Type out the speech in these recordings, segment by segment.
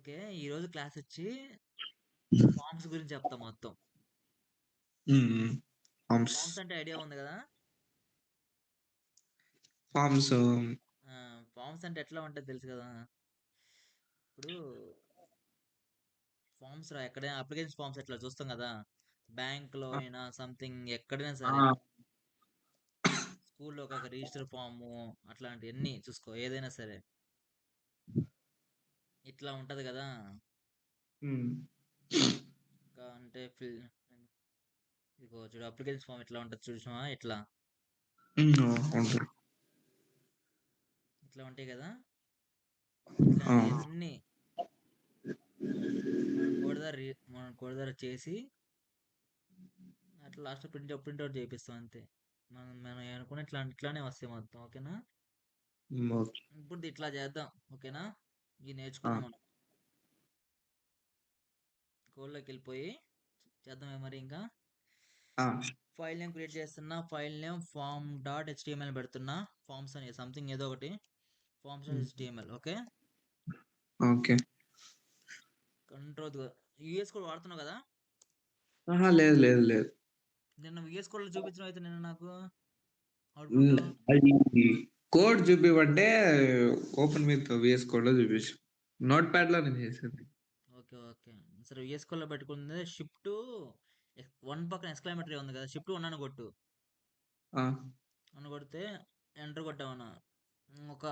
Okay. ఈరోజు క్లాసొచ్చి forms గురించి చెప్తా మొత్తం. హ్మ్. హ్మ్. ఫార్మ్స్. ఫార్మ్స్ అంటే ఐడియా ఉంది గదా! ఫార్మ్స్. ఫార్మ్స్ అంటే ఎట్లా ఉంటది తెలుసు గదా! ఇప్పుడు ఫార్మ్స్ ఎక్కడైనా అప్లికేషన్ ఫార్మ్స్ ఎట్లా చూస్తాం గదా! బ్యాంక్‌లో ఆ! అయినా సంథింగ్ ఎక్కడైనా ఆ! సరే. స్కూల్‌లో ఒక రిజిస్టర్ ఫార్ము అట్లాంటియన్నీ చూసుకో ఏదైనా సరే. ఇట్లా ఉంటది గదా! హ్మ్. ఇంకా అంటే ఇదిగో చూడు అప్లికేషన్ ఫార్మ్ ఎట్లా ఉంటది చూసినావా? ఇట్లా. హ్మ్. ఉంటారు. ఇట్లా ఉంటాయి గదా! ఆ! ఇట్లాంటియన్నీ మనం కోడ్ ద్వారా చేసి అట్లా లాస్ట్‌లో ప్రింట్‌ఔట్ చేపిస్తాం అంతే. మనం అనుకున్న ఇట్లానే వస్తాయి మొత్తం. ఓకేనా? ఓకే. ఇప్పుడు ఇట్లా చేద్దాం. ఓకేనా? ఇది ఆ! నేర్చుకుందాం మనం. కోడ్‌లోకెళ్ళిపోయి చేద్దామా మరి ఇంకా? ఆ! ఫైల్ నేమ్ క్రియేట్ చేస్తున్నా. File name form dot HTML పెడుతున్నా. ఫార్మ్స్ అని సంథింగ్ ఏదో ఒకటి. Forms dot hmm. HTML okay. Okay. Control VS code వాడుతున్నావు కదా? అహా! లేదు. లేదు. లేదు. నిన్న విఎస్ కోడ్‌లో చూపించినావు అయితే నిన్న నాకు అవుట్‌పుట్. హ్మ్. అది కోడ్ చూపిమంటే ఓపెన్ విత్ వీఎస్ కోడ్‌లో చూపించు. నోట్‌ప్యాడ్‌లో నేను చేసేది. ఓకే. ఓకే. సరే విఎస్ కోడ్‌లో పెట్టుకుంది షిఫ్ట్ 1 పక్కన ఎక్స్‌క్లమేటరీ ఉంది కదా! షిఫ్ట్ 1 అని కొట్టు. ఆ! అని కొడితే ఎంటర్ కొట్టామన్నా ఒక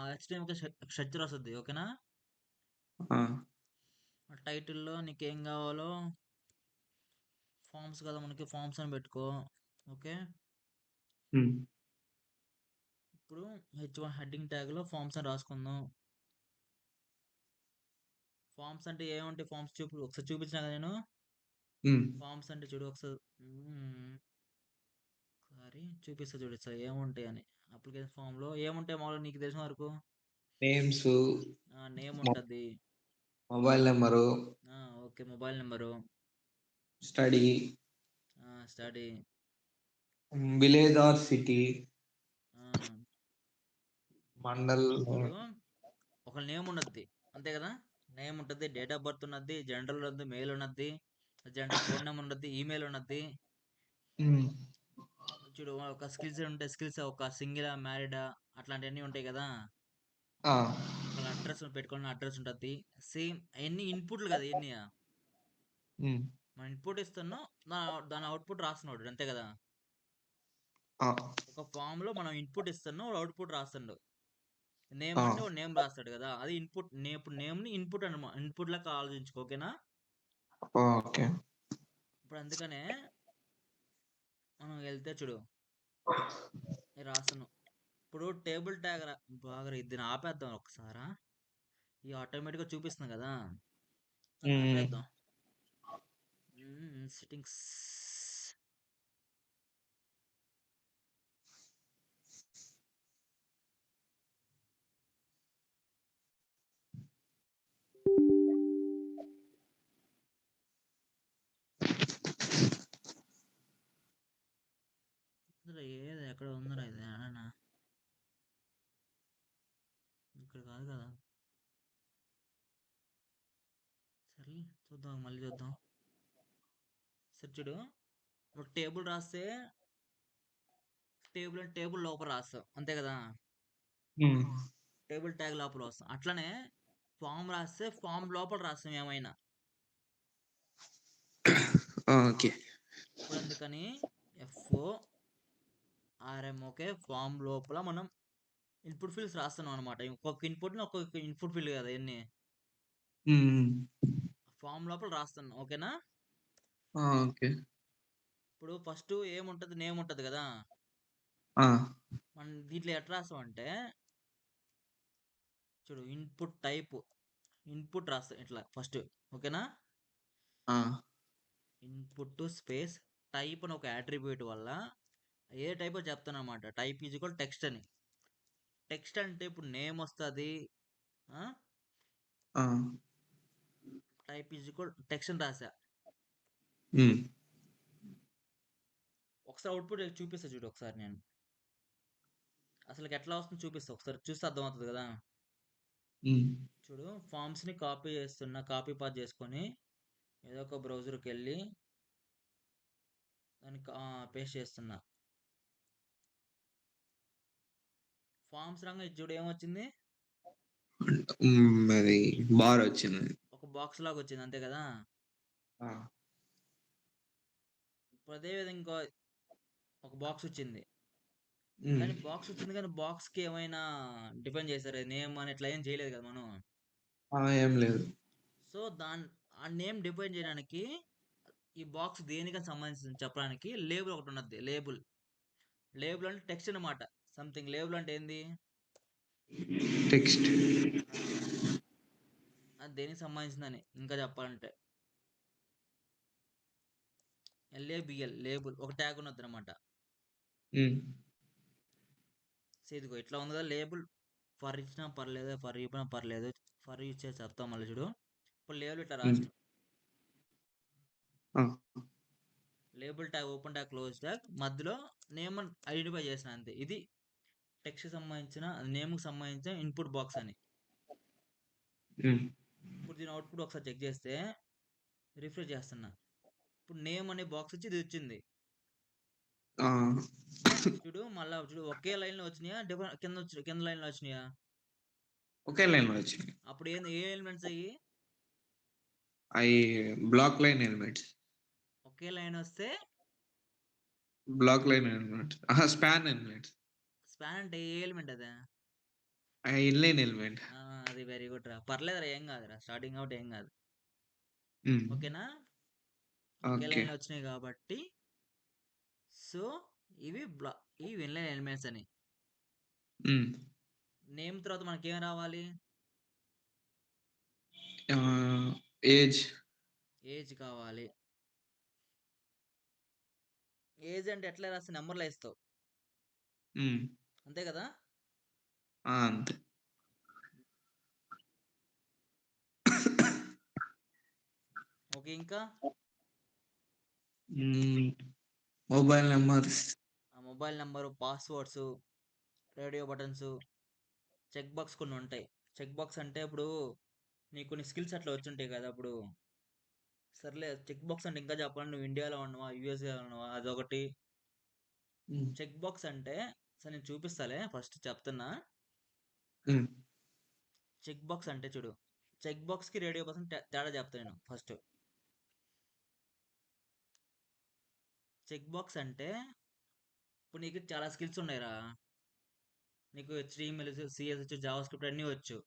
హెచ్‌టీఎంఎల్ స్ట్రక్చర్ వస్తది. ఓకేనా? ఆ! టైటిల్‌లో నీకేం కావాలో ఫార్మ్స్ కదా మనకి ఫార్మ్స్ అని పెట్టుకో. ఓకే. హ్మ్. ఇప్పుడు హెచ్1 హెడ్డింగ్ ట్యాగ్‌లో ఫార్మ్స్ అని రాసుకుందాం. ఫార్మ్స్ అంటే ఏముంటాయి? ఫార్మ్స్ ఒకసారి చూపించినా కదా నేను. హ్మ్. ఫార్మ్స్ అంటే చూడు ఒకసారి చూపిస్తా చూడు సార్ ఏముంటాయని. అప్లికేషన్ ఫామ్‌లో ఏముంటాయి మామూలుగా నీకు తెలిసిన వరకు? నేమ్సు, నేమ్ మొ ఉంటది. Mobile number, okay. Mobile number. Study, study. Village or city, ఆ! మండల్. ఇప్పుడు ఒక నేమ్ ఉన్నది. అంతే కదా! నేమ్ ఉంటది. డేట్ ఆఫ్ బర్త్ ఉన్నది. జెండర్ ఉన్నది. మెయిల్ ఉన్నది. జెండర్ ఫోన్ నెంబర్ ఉన్నది. ఈమెయిల్ ఉన్నది. హ్మ్. చూడు ఒక స్కిల్స్ ఉంటే స్కిల్స్ ఒక సింగిలా, మ్యారీడా అట్లాంటివన్నీ ఉంటాయి కదా! ఆ! ఒకళ్ళ అడ్రస్ పెట్టుకున్న అడ్రస్ ఉంటది. సేమ్ అయన్నీ ఇన్‌పుట్‌లు కదా ఇయన్నీ. హ్మ్. మనం ఇన్‌పుట్ ఇస్తున్నాం. దాని అవుట్‌పుట్ రాస్తున్నాడు. అంతే కదా! ఆ! ఒక ఫార్మ్‌లో మనం ఇన్‌పుట్ ఇస్తున్నాం. వాడు అవుట్‌పుట్ రాస్తుండు. నేమ్ ఆ! అంటే వాడు నేమ్ రాస్తాడు కదా! అది ఇన్‌పుట్. ఇప్పుడు నేమ్‌ని ఇన్‌పుట్ లెక్క ఆలోచించుకో. ఓకేనా? ఓకే. ఇప్పుడు అందుకనే మనం వెళ్తే చూడు రాస్తున్నాం. ఇప్పుడు టేబుల్ ట్యాగ్ బాగా దీన్ని ఆపేద్దాం ఒకసారా. ఈ ఆటోమేటిక్‌గా చూపిస్తుంది కదా! దాన్ని హ్మ్. ఆపేద్దాం. సెట్టింగ్స్ ఇందులో ఏది ఎక్కడ ఉందిరా ఇది ఏడన్నా? ఇక్కడ కాదు కదా! సర్లే చూద్దాం మళ్ళీ చూద్దాం. సరే చూడు ఇప్పుడు టేబుల్ రాస్తే టేబుల్ లోపల రాస్తాం. అంతే కదా! హ్మ్. టేబుల్ ట్యాగ్ లోపల వస్తాం. అట్లనే ఫామ్ రాస్తే ఫామ్ లోపల రాస్తాం ఏమైనా. ఓకే. ఇప్పుడు అందుకని FORM ఓకే. ఫామ్ లోపల మనం ఇన్పుట్ ఫీల్డ్స్ రాస్తున్నాం అనమాట. ఒక్కొక్క ఇన్పుట్ ఫీల్డ్ కదా ఇయన్నీ. హ్మ్. ఫామ్ లోపల రాస్తున్నాం. ఓకేనా? ఓకే. ఇప్పుడు ఫస్ట్ ఏముంటది? నేమ్ ఉంటది కదా! ఆ! మనం దీంట్లో ఎట్లా రాస్తామంటే చూడు ఇన్పుట్ రాస్తాం ఇట్లా ఫస్ట్. ఓకేనా? ఆ! ఇన్పుట్ స్పేస్ టైప్ అని ఒక అట్రిబ్యూట్ వల్ల ఏ టైపో చెప్తానన్నమాట. టైప్ ఈజ్ ఈక్వల్ టెక్స్ట్ అని. టెక్స్ట్ అంటే ఇప్పుడు నేమ్ వస్తది. ఆ! ఆ! టైప్ ఈజ్ ఈక్వల్ టెక్స్ట్ అని రాసా. హ్మ్. ఒకసారి అవుట్‌పుట్ చూపిస్తా చూడు ఒకసారి నేను. అసలకి ఎట్లా వస్తుందో చూపిస్తా. ఒకసారి చూస్తే అర్థమవుతది కదా! హ్మ్. చూడు ఫామ్స్ని కాపీ చేస్తున్నా, కాపీ పాస్ చేసుకొని ఏదో ఒక బ్రౌజర్కి వెళ్ళి దాన్ని పేస్ట్ చేస్తున్నా. ఫామ్స్ రంగా ఇది చూడు ఏమొచ్చింది, అది బార్ వచ్చింది. ఒక బాక్స్ లాగా వచ్చింది అంతే కదా. ఆ, ఇప్పుడు అదే విధంగా ఇంకో ఒక బాక్స్ వచ్చింది. ఉమ్, కానీ బాక్స్ వచ్చింది కానీ బాక్స్కి ఏమైనా డిపెండ్ చేశారు, నేమ్ అని ఇట్లా ఏం చేయలేదు కదా మనం. ఏం లేదు. సో ఆ నేమ్ డిఫైన్ చేయడానికి ఈ బాక్స్ దేనికని సంబంధించి చెప్పడానికి లేబుల్ ఒకటి ఉన్నది. లేబుల్ లేబుల్ అంటే టెక్స్ట్ అనమాట. సంథింగ్ లేబుల్ అంటే ఏంది, టెక్స్ట్. అది దేనికి సంబంధించిందని ఇంకా చెప్పాలంటే LABL లేబుల్ ఒక ట్యాగ్ ఉన్నది అనమాట. ఇదిగో ఇట్లా ఉంది కదా లేబుల్. ఫర్ ఇచ్చినా పర్లేదు, ఫర్ ఇవ్వనా పర్లేదు, ఫర్ యూజ్ చేసి చెప్తాం మళ్ళీ చూడు. ఇప్పుడు లేబుల్ ఇట్లా రాసిన label tag, open tag, close tag, మధ్యలో నేమ్ ఐడెంటిఫై చేసిన అంతే. ఇది టెక్స్ట్ సంబంధించిన నేమ్కి సంబంధించిన ఇన్పుట్ బాక్స్ అని. ఇప్పుడు దీని అవుట్పుట్ ఒకసారి చెక్ చేస్తే రిఫ్రెష్ చేస్తున్నా, ఇప్పుడు నేమ్ అనే బాక్స్ వచ్చి ఇది వచ్చింది చూడు. మళ్ళా చూడు ఒకే లైన్ లో వచ్చినాయా, డిఫరెంట్ కింద లైన్ లో వచ్చినాయా? ఒకే లైన్ లో వచ్చింది. అప్పుడు ఏంది, ఏ ఎలిమెంట్స్ అయ్యి? అవి బ్లాక్ లైన్ ఎలిమెంట్స్. ఒకే లైన్ వస్తే block line elements, span elements. Span అంటే ఏ ఎలిమెంట్ అదే? Inline element. అది వెరీ గుడ్ రా, పర్లేదురా, ఏం కాదురా, స్టార్టింగ్ అవుట్ ఏం కాదు. ఓకేనా, ఒకే ఓకే. లైన్ లో వచ్చినాయి కాబట్టి. సో ఇవి ఇవి ఇన్లైన్ ఎలిమెంట్స్ అని. నేమ్ తర్వాత మనకి ఏం రావాలి, ఏజ్. ఏజ్ కావాలి. ఏజ్ అంటే ఎట్లా రాస్తే నెంబర్లో ఇస్తావు అంతే కదా. అంతే. ఓకే, ఇంకా మొబైల్ నెంబర్స్. ఆ mobile number, passwords, radio buttons, check box కొన్ని ఉంటాయి. చెక్ బాక్స్ అంటే ఇప్పుడు నీకు కొన్ని స్కిల్స్ అట్లా వచ్చి ఉంటాయి కదా. అప్పుడు సర్లే, చెక్ బాక్స్ అంటే ఇంకా చెప్పాలి, నువ్వు ఇండియాలో ఉన్నావా యూఎస్ఏలో ఉన్నావా అదొకటి. చెక్ బాక్స్ అంటే సరే నేను చూపిస్తాలే, ఫస్ట్ చెప్తున్నా. చెక్ బాక్స్ అంటే చూడు, చెక్ బాక్స్కి రేడియో బటన్ తేడా చెప్తాను నేను ఫస్ట్. చెక్ బాక్స్ అంటే ఇప్పుడు నీకు చాలా స్కిల్స్ ఉన్నాయిరా, నీకు HTML, CSS, జావా స్క్రిప్ట్ అన్నీ వచ్చు.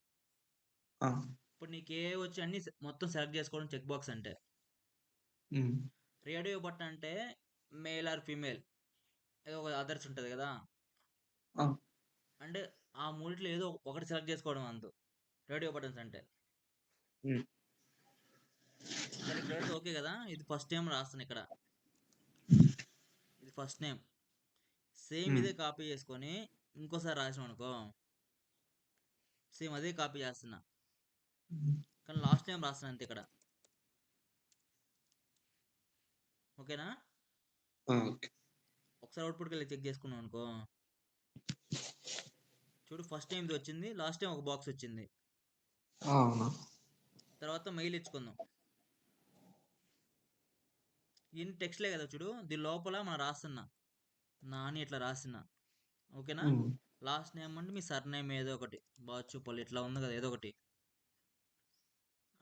ఇప్పుడు నీకు ఏ వచ్చు అన్ని మొత్తం సెలెక్ట్ చేసుకోవడం చెక్ బాక్స్ అంటే. రేడియో బటన్ అంటే మేల్ ఆర్ ఫీమేల్ ఏదో ఒక అదర్స్ ఉంటుంది కదా, అంటే ఆ మూడిట్లో ఏదో ఒకటి సెలెక్ట్ చేసుకోవడం అందు రేడియో బటన్స్ అంటే. సరే ఇప్పుడైతే ఓకే కదా. ఇది ఫస్ట్ నేమ్ రాస్తాను ఇక్కడ, ఇది ఫస్ట్ నేమ్. సేమ్ ఇదే కాపీ చేసుకొని ఇంకోసారి రాసాం అనుకో, సేమ్ అదే కాపీ చేస్తున్నా కానీ లాస్ట్ నేమ్ రాస్తున్నా అంతే ఇక్కడ. ఓకేనా, ఒకసారి అవుట్పుట్కి వెళ్ళి చెక్ చేసుకున్నాం అనుకో, చూడు ఫస్ట్ టైం ఇది వచ్చింది, లాస్ట్ టైం ఒక బాక్స్ వచ్చింది. తర్వాత మెయిల్ ఇచ్చుకుందాం. ఇన్ని టెక్స్ట్లే కదా చూడు, దీని లోపల మనం రాస్తున్నా నాని ఇట్లా రాస్తున్నా. ఓకేనా, లాస్ట్ నేమ్ అంటే మీ సర్ నేమ్ ఏదో ఒకటి, బాచుపల్లి ఇట్లా ఉంది కదా ఏదో ఒకటి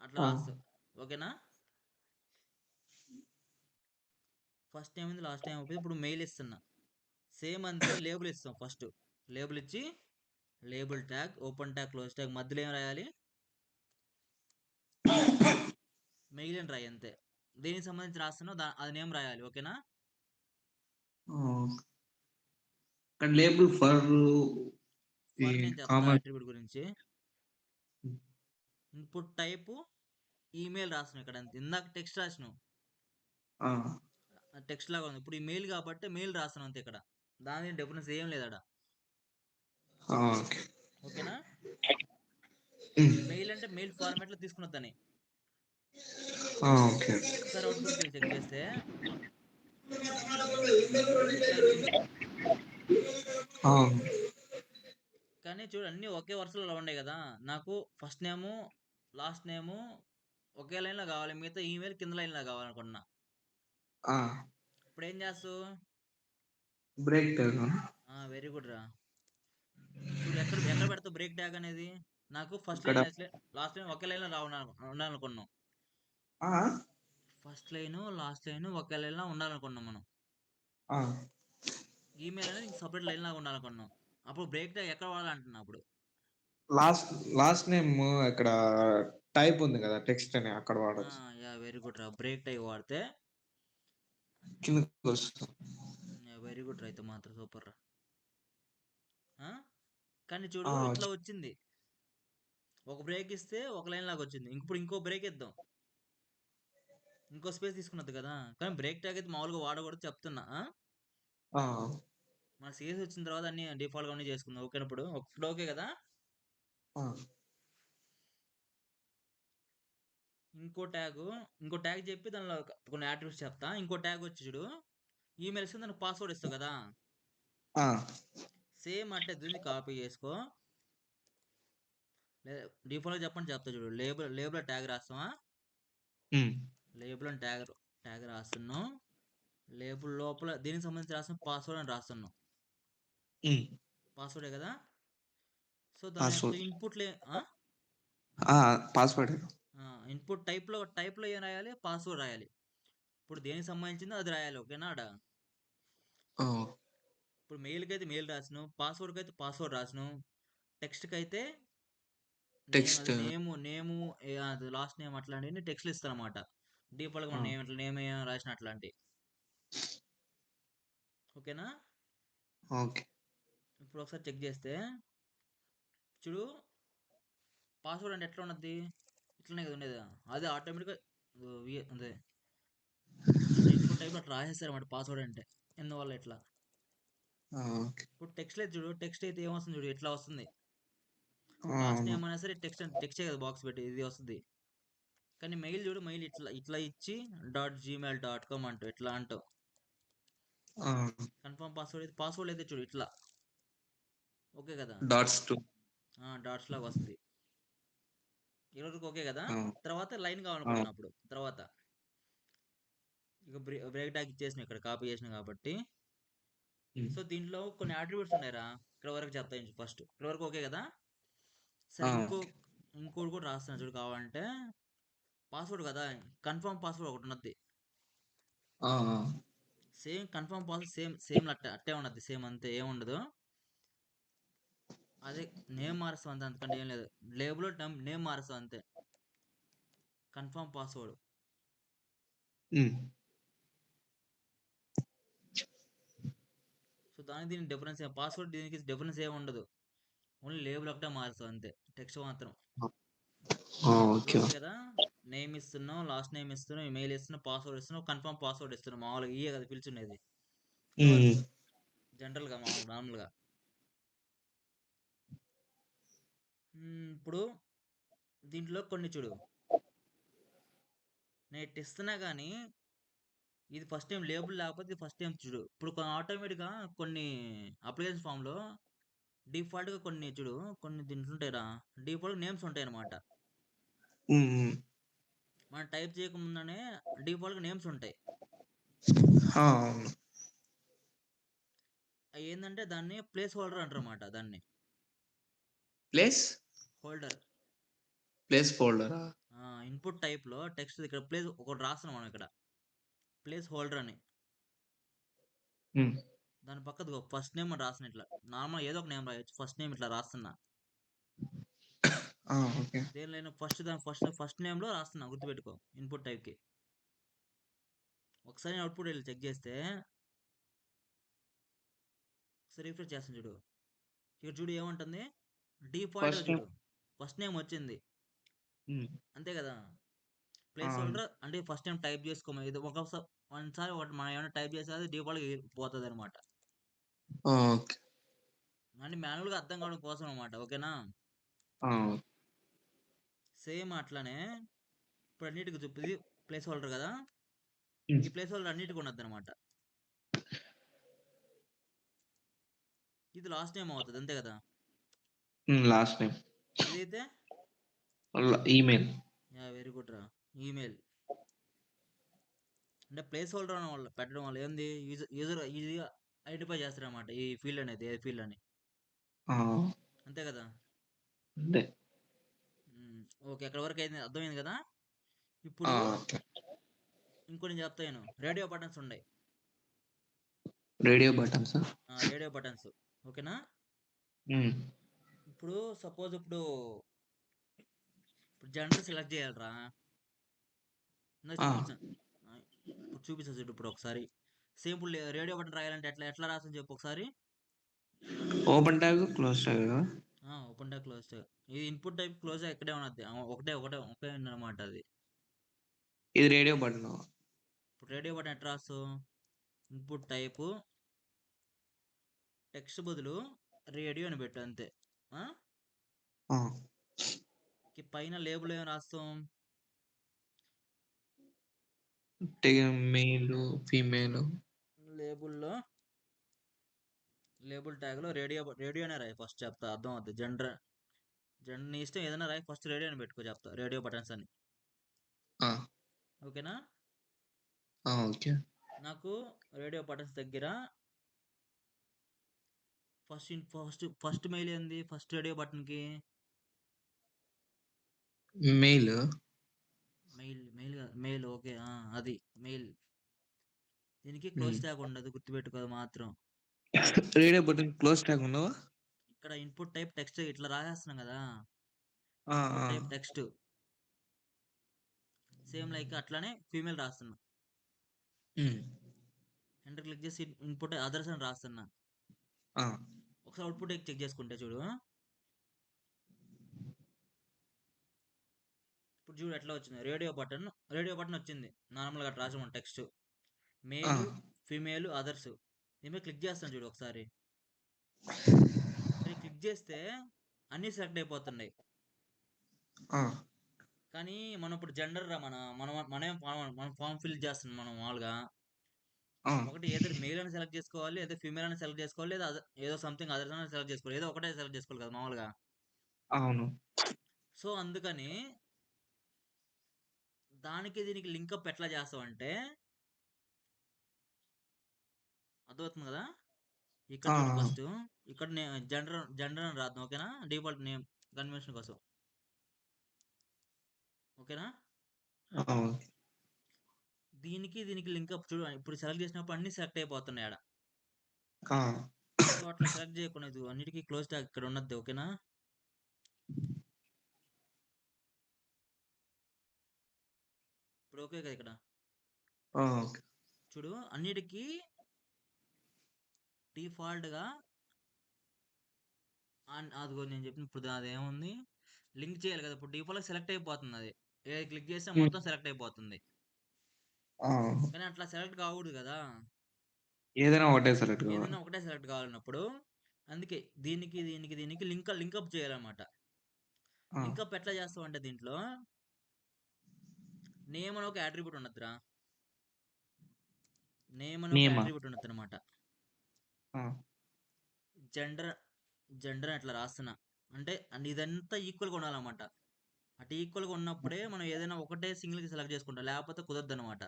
అట్లా రాస్తావు. ఓకేనా, ఫస్ట్ టైం ఉంది, లాస్ట్ టైం అయిపోయింది. ఇప్పుడు మెయిల్ ఇస్తున్నా, సేమ్ అంతే. లేబుల్ ఇస్తాం ఫస్ట్, లేబుల్ ఇచ్చి label tag, open tag, close tag, మధ్యలో ఏం రాయాలి, మెయిల్ అని రాయి అంతే. దేనికి సంబంధించి రాస్తున్నావు అది నేమ్ రాయాలి. ఓకేనా, లేబుల్ ఫర్ నేను చెప్తా అట్రిబ్యూట్ గురించి. ఇన్పుట్ టైపు ఈమెయిల్ రాసినావు ఇక్కడ అంతే, ఇందాక టెక్స్ట్ రాసినావు టెక్స్ట్ లాగా ఉంది. ఇప్పుడు ఈ మెయిల్ కాబట్టి మెయిల్ రాస్తున్నావు అంతే ఇక్కడ, దాని డిఫరెన్స్ ఏం లేదు అక్కడ. ఓకేనా, మెయిల్ అంటే మెయిల్ ఫార్మాట్ లో తీసుకున్నదని. ఒకసారి అవుట్పుట్కి వెళ్ళి చెక్ చేస్తే ఇట్లా వచ్చింది. కానీ కానీ చూడు అన్నీ ఒకే వరుసలో ఉన్నాయి కదా! నాకు ఫస్ట్ నేము, లాస్ట్ నేము ఒకే లైన్‌లో కావాలి. మిగతా ఈమెయిల్ కింద లైన్‌లో కావాలనుకున్నా. ఆ! ఇప్పుడేం చేస్తావు? Break tag. వెరీ గుడ్ రా. చూడు ఎక్కడ ఎక్కడ పెడతావు బ్రేక్ ట్యాగ్ అనేది? నాకు ఫస్ట్ ఇక్కడ లైన్, లాస్ట్ లైన్ ఒకే లైన్‌లో ఉండాలనుకున్నాం. ఆ! ఫస్ట్ లైను, లాస్ట్ లైను ఒకే లైన్‌లో ఉండాలనుకున్నాం మనం. ఆ! ఈమెయిల్ అనేది ఇంక సెపరేట్ లైన్ లాగా ఉండాలనుకున్నాం. అప్పుడు బ్రేక్ ట్యాగ్ ఎక్కడ వాడాలంటున్నా అప్పుడు? లాస్ట్ లాస్ట్ నేమ్ ఇక్కడ టైప్ ఉంది కదా! టెక్స్ట్ అని అక్కడ ఆ! వాడొచ్చు. వెరీ గుడ్ రా. బ్రేక్ ట్యాగ్ వాడితే కిందకొస్తుంది. వెరీ గుడ్ రా. అయితే మాత్రం సూపర్ రా. ఆ! కానీ ఆ! చూడు ఇట్లా వచ్చింది. ఒక బ్రేక్ ఇస్తే ఒక లైన్ లాగా వచ్చింది. ఇప్పుడు ఇంకో బ్రేక్ ఇద్దాం. ఇంకో స్పేస్ తీసుకున్నది కదా! కానీ బ్రేక్ ట్యాగ్ అయితే మామూలుగా వాడకూడదు చెప్తున్నా. ఆ! మన సీఎస్ వచ్చిన తర్వాత అన్ని డిఫాల్ట్‌గా అన్నీ చేసుకుందాం. ఓకేనా ఇప్పుడు? ఇప్పుడు ఓకే కదా! ఆ! ఇంకో ట్యాగ్ చెప్పి దానిలో కొన్ని అట్రిబ్యూట్స్ చెప్తా. ఇంకో ట్యాగ్ వచ్చి చూడు. ఈమెయిల్ ఇస్తే దానికి పాస్వర్డ్ ఇస్తావు కదా! ఆ! సేమ్ అట్లే దీన్ని కాపీ చేసుకో. డిఫాల్ట్‌గా చెప్పండి చెప్తా చూడు. లేబుల్ ట్యాగ్ రాస్తావా? హ్మ్. లేబుల్ అని ట్యాగ్ రాస్తున్నాం. లేబుల్ లోపల దీనికి సంబంధించి రాసిన పాస్వర్డ్ అని రాస్తున్నాం. హ్మ్. పాస్వర్డే కదా! సో దాని యొక్క పాస్వర్డ్. ఇన్పుట్‌లే ఆ! పాస్వర్డే. టైప్‌లో ఏం రాయాలి? పాస్వర్డ్ రాయాలి. ఇప్పుడు దేనికి సంబంధించిందో అది రాయాలి. ఓకేనా ఆడ? ఆ! ఇప్పుడు మెయిల్‌కైతే మెయిల్ రాసినాం. పాస్వర్డ్‌కైతే పాస్వర్డ్ రాసినాం. టెక్స్ట్‌కైతే టెక్స్ట్. నేము అది లాస్ట్ నేమ్ అట్లాంటివన్నీ టెక్స్ట్‌లో ఇస్తానన్నమాట. డిఫాల్ట్‌గా ఆ! మనం నేమ్ రాసిన అట్లాంటివి. ఓకేనా? ఓకే. ఇప్పుడు ఒకసారి చెక్ చేస్తే చూడు పాస్వర్డ్ అంటే ఎట్లా ఉన్నది? ఇట్లనే కదా ఉండేది. అదే ఆటోమేటిక్‌గా అదే అంటే ఇన్పుట్ టైప్‌లో అట్లా రాసేసారన్నమాట పాస్వర్డ్ అంటే. ఎందువల్ల ఇట్లా? ఆ! ఓకే. ఇప్పుడు టెక్స్ట్ లేదు చూడు. టెక్స్ట్ అయితే ఏమొస్తుంది చూడు ఇట్లా వస్తుంది. ఆ! లాస్ట్ అవును. నేమ్ అయినా సరే టెక్స్టే కదా బాక్స్ పెట్టి ఇది వస్తుంది. కానీ మెయిల్ చూడు మెయిల్ ఇట్లా ఇట్లా ఇచ్చి .gmail.com అంటూ ఇట్లా అంటావు. ఆ! కన్ఫర్మ్ పాస్వర్డ్ అయితే చూడు ఇట్లా. ఓకే కదా! డాట్స్ 2. డాట్స్ లాగా వస్తుంది. ఇవరకు ఓకే కదా! ఆ! తర్వాత లైన్ ఆ! కావాలనుకుంటున్నా అప్పుడు. తర్వాత ఇక బ్రేక్ ట్యాగ్ ఇచ్చేసిన ఇక్కడ కాపీ చేసిన కాబట్టి. హ్మ్. సో దీంట్లో కొన్ని అట్రిబ్యూట్స్ ఉన్నాయిరా. ఇక్కడ వరకు చెప్తా ఫస్ట్. ఇక్కడ వరకు ఓకే కదా! ఆ! సరే ఓకే. ఇంకోటి కూడా రాస్తున్నా చూడు కావాలంటే. పాస్వర్డ్ కదా! కన్ఫర్మ్ పాస్వర్డ్ ఒకటి ఉన్నది. ఆ! ఆ! సేమ్ కన్ఫర్మ్ పాస్వర్డ్ సేమ్ అట్టే ఉన్నది. సేమ్ అంతే ఏముండదు. అదే నేమ్ మారుస్తాం అంతే అంతకంటే ఏం లేదు. లేబుల్ నేమ్ మారుస్తాం అంతే. Confirm password. హ్మ్. సో దానికి దీనికి పాస్వర్డ్ దీనికి డిఫరెన్స్ ఏమి ఉండదు. ఓన్లీ లేబుల్ ఒకటే మారుస్తాం అంతే. టెక్స్ట్ మాత్రం. ఆ! ఇప్పుడు ఓకే. ఓకే కదా! నేమ్ ఇస్తున్నాం, లాస్ట్ నేమ్ ఇస్తున్నాం, ఈమెయిల్ ఇస్తున్నాం, పాస్వర్డ్ ఇస్తున్నాం, కన్ఫర్మ్ పాస్వర్డ్ ఇస్తున్నాం. మామూలుగా ఇయే కదా పిలుచుండేది. ఇక్కడ హ్మ్. వరకు జనరల్‌గా నార్మల్‌గా. ఇప్పుడు దీంట్లో కొన్ని చూడు. నేను ఇట్ట ఇస్తున్నా గానీ ఇది ఫస్ట్ టైం లేబుల్ లేకపోతే ఇది ఫస్ట్ టైం చూడు. ఇప్పుడు ఆటోమేటిక్‌గా కొన్ని అప్లికేషన్ ఫామ్‌లో డిఫాల్ట్‌గా కొన్ని చూడు కొన్ని దీంట్లో ఉంటాయిరా. డిఫాల్ట్ నేమ్స్ ఉంటాయన్నమాట. హ్మ్. హ్మ్. మనం టైప్ చేయకముందనే డిఫాల్ట్‌గా నేమ్స్ ఉంటాయి. ఆ! అవును. అయేందంటే దాన్ని ప్లేస్ హోల్డర్ అంటారన్నమాట దాన్ని. ప్లేస్? హోల్డర్. ప్లేస్ ఫోల్డరా? ఇన్‌పుట్ టైప్‌లో టెక్స్ట్ ఇక్కడ ప్లేస్ ఒకటి రాస్తున్నాం మనం ఇక్కడ. ప్లేస్ హోల్డర్ అని. హ్మ్. దాని పక్కన ఫస్ట్ నేమ్ అని రాస్తున్నా ఇట్లా. నార్మల్ ఏదో ఒక నేమ్ రాయొచ్చు. ఫస్ట్ నేమ్ ఇట్లా రాస్తున్నా. ఆ! ఓకే. దేనిలో ఫస్ట్ నేమ్‌లో రాస్తున్నా గుర్తుపెట్టుకో ఇన్‌పుట్ టైప్‌కి. ఒకసారి అవుట్‌పుట్ ఎళ్లి చెక్ చేస్తే ఒకసారి రిఫ్రెష్ చేస్తాను చూడు. ఇక్కడ చూడు ఏముంటుంది? డిఫాల్ట్‌గా ఫస్ట్ చూడు. ఫస్ట్ నేమ్ వచ్చింది. హ్మ్. అంతే కదా! ఆ! ప్లేస్ హోల్డర్ అంటే ఫస్ట్ టైమ్ టైప్ చేసుకోము. ఇది వన్సారి ఒకటి మనం ఏమైనా టైప్ చేస్తే అది డిఫాల్ట్‌గా పోతదనమాట. ఓకే. అంటే మాన్యువల్‌గా అర్థం కావడం కోసం అనమాట. ఓకేనా? ఆ! సేమ్ అట్లనే ఇప్పుడు అన్నిటికి ఇది ప్లేస్ హోల్డర్ కదా! హ్మ్. ఈ ప్లేస్ హోల్డర్ అన్నిటికి ఉన్నదనమాట. ఇది లాస్ట్ నేమ్ అవుతది. అంతే కదా! Last name. ఇదైతే ఈమెయిల్. వెరీ గుడ్ రా. ఈమెయిల్ అంటే ప్లేస్ హోల్డర్ వల్ల పెట్టడం వల్ల ఏంది యూజర్ ఈజీగా ఐడెంటిఫై చేస్తారన్నమాట ఈ ఫీల్డ్ అనేది ఏ ఫీల్డ్ అని. ఆ! అంతే కదా. అంతే. ఓకే, ఎక్కడ వరకు అయింది అర్థమైంది కదా. ఆ! ఇప్పుడు ఓకే. ఇంకొన్ని చెప్తాను. రేడియో బటన్స్ ఉన్నాయి. రేడియో బటన్సా? Radio buttons. ఓకేనా. హ్మ్. ఇప్పుడు సపోజ్ ఇప్పుడు జెండర్ సెలెక్ట్ చేయాలరా. ఇందాక ఆ! చూపించాను. ఇప్పుడు చూపించా చూడు ఇప్పుడు ఒకసారి. సేమ్ ఇప్పుడు రేడియో బటన్ రాయాలంటే ఎట్లా ఎట్లా రాస్తుంది చెప్పు ఒకసారి. ఓపెన్ ట్యాగ్, క్లోజ్ ట్యాగ్ కదా? Open tag close tag. ఇది ఇన్పుట్ టైప్ క్లోజ్ ఇక్కడే ఉన్నది. ఒకటే ఒకటే ఒకే అనమాట అది. ఇది రేడియో బటన్. ఇప్పుడు రేడియో బటన్ ఎట్లా రాస్తావు. ఇన్పుట్ టైపు టెక్స్ట్ బదులు రేడియో అని పెట్టు అంతే. ఆ! పైన లేబుల్ ఏం రాస్తాం. మేలు, ఫీమేల్. లేబుల్లో లేబుల్ ట్యాగ్లో రేడియో రేడియోనే రాయి ఫస్ట్ చెప్తా అర్థం అవుతుంది. జెండర్ నీ ఇష్టం ఏదైనా రాయి, ఫస్ట్ రేడియో అని పెట్టుకో చెప్తా. రేడియో బటన్స్ అని. ఆ! ఓకేనా. ఓకే. నాకు రేడియో బటన్స్ దగ్గర ఫస్ట్ మెయిల్ ఏంది ఫస్ట్ రేడియో బటన్కి. మెయిల్. Male okay. అది మెయిల్. దీనికి క్లోజ్ హ్మ్. ట్యాగ్ ఉండదు, గుర్తుపెట్టుకోదు మాత్రం. రేడియో బటన్ క్లోజ్ ట్యాగ్ ఉండవా? ఇక్కడ ఇన్పుట్ టైప్ టెక్స్ట్ ఇట్లా రాసేస్తున్నాం కదా. ఆ! ఇన్పుట్ ఆ! టైప్ టెక్స్ట్ సేమ్ లైక్ అట్లానే ఫీమేల్ రాస్తున్నా. హ్మ్. ఎంటర్ క్లిక్ చేసి ఇన్పుట్ అదర్స్ అని రాస్తున్నా. ఆ! ఒకసారి అవుట్పుట్ చెక్ చేసుకుంటే చూడు. ఇప్పుడు చూడు ఎట్లా వచ్చింది. రేడియో బటన్ వచ్చింది నార్మల్గా అట్లా రాసాం టెక్స్ట్. ఆ! మేలు, ఫీమేల్, అదర్స్. దీని మీద క్లిక్ చేస్తాను చూడు ఒకసారి. కానీ క్లిక్ చేస్తే అన్నీ సెలెక్ట్ అయిపోతున్నాయి. ఆ! కానీ మనం ఇప్పుడు జెండర్ రా మనం ఫామ్ ఫిల్ చేస్తున్నాం మనం మామూలుగా. ఆ! ఒకటి ఏదో మేల్ అని సెలెక్ట్ చేసుకోవాలి, ఏదో ఫీమేల్ అని సెలెక్ట్ చేసుకోవాలి, లేదా ఏదో సంథింగ్ అదర్స్ అని సెలెక్ట్ చేసుకోవాలి. ఏదో ఒకటే సెలెక్ట్ చేసుకోవాలి కదా మామూలుగా. అవును. సో అందుకని దానికి దీనికి లింకప్ ఎట్లా చేస్తామంటే అర్థమవుతుంది కదా. ఇక్కడ ఆ! చూడు ఫస్ట్. ఇక్కడ జెండర్ అని రాద్దాం ఓకేనా. డిఫాల్ట్ నేమ్ కన్వెన్షన్ కోసం. ఓకేనా. ఆ! అవును. దీనికి లింకప్ చూడు. ఇప్పుడు సెలెక్ట్ చేసినప్పుడు అన్ని సెలెక్ట్ అయిపోతున్నాయి ఆడ. ఆ! సో అట్లా సెలెక్ట్ చేయకుండా ఇది అన్నిటికీ క్లోజ్ ట్యాగ్ ఇక్కడ ఉన్నది ఓకేనా. ఇప్పుడు ఓకే కదా ఇక్కడ. ఆ! ఓకే. చూడు అన్నిటికీ డిఫాల్ట్గా అదిగో నేను చెప్పిన ఇప్పుడు అదేముంది లింక్ చేయాలి కదా. ఇప్పుడు డిఫాల్ట్ సెలెక్ట్ అయిపోతుంది అది. ఏ క్లిక్ చేస్తే హ్మ్. మొత్తం సెలెక్ట్ అయిపోతుంది. ఆ! కానీ అట్లా సెలెక్ట్ కాకూడదు కదా. ఏదైనా ఒకటే సెలెక్ట్ కావాలి. ఏదైనా ఒకటే సెలెక్ట్ కావాలన్నప్పుడు అందుకే దీనికి లింకప్ చేయాలన్నమాట. ఆ! లింకప్ ఎట్లా చేస్తావు అంటే దీంట్లో నేమ్ అని ఒక అట్రిబ్యూట్ ఉండదురా. నేమ్ అని ఒక నేమా? అట్రిబ్యూట్ ఉండదు అనమాట. ఆ! జెండర్ జెండర్ అట్లా రాస్తున్నా అంటే ఇదంతా ఈక్వల్గా ఉండాలన్నమాట. అటు ఈక్వల్గా ఉన్నప్పుడే మనం ఏదైనా ఒకటే సింగిల్కి సెలెక్ట్ చేసుకుంటాం, లేకపోతే కుదరదు అనమాట.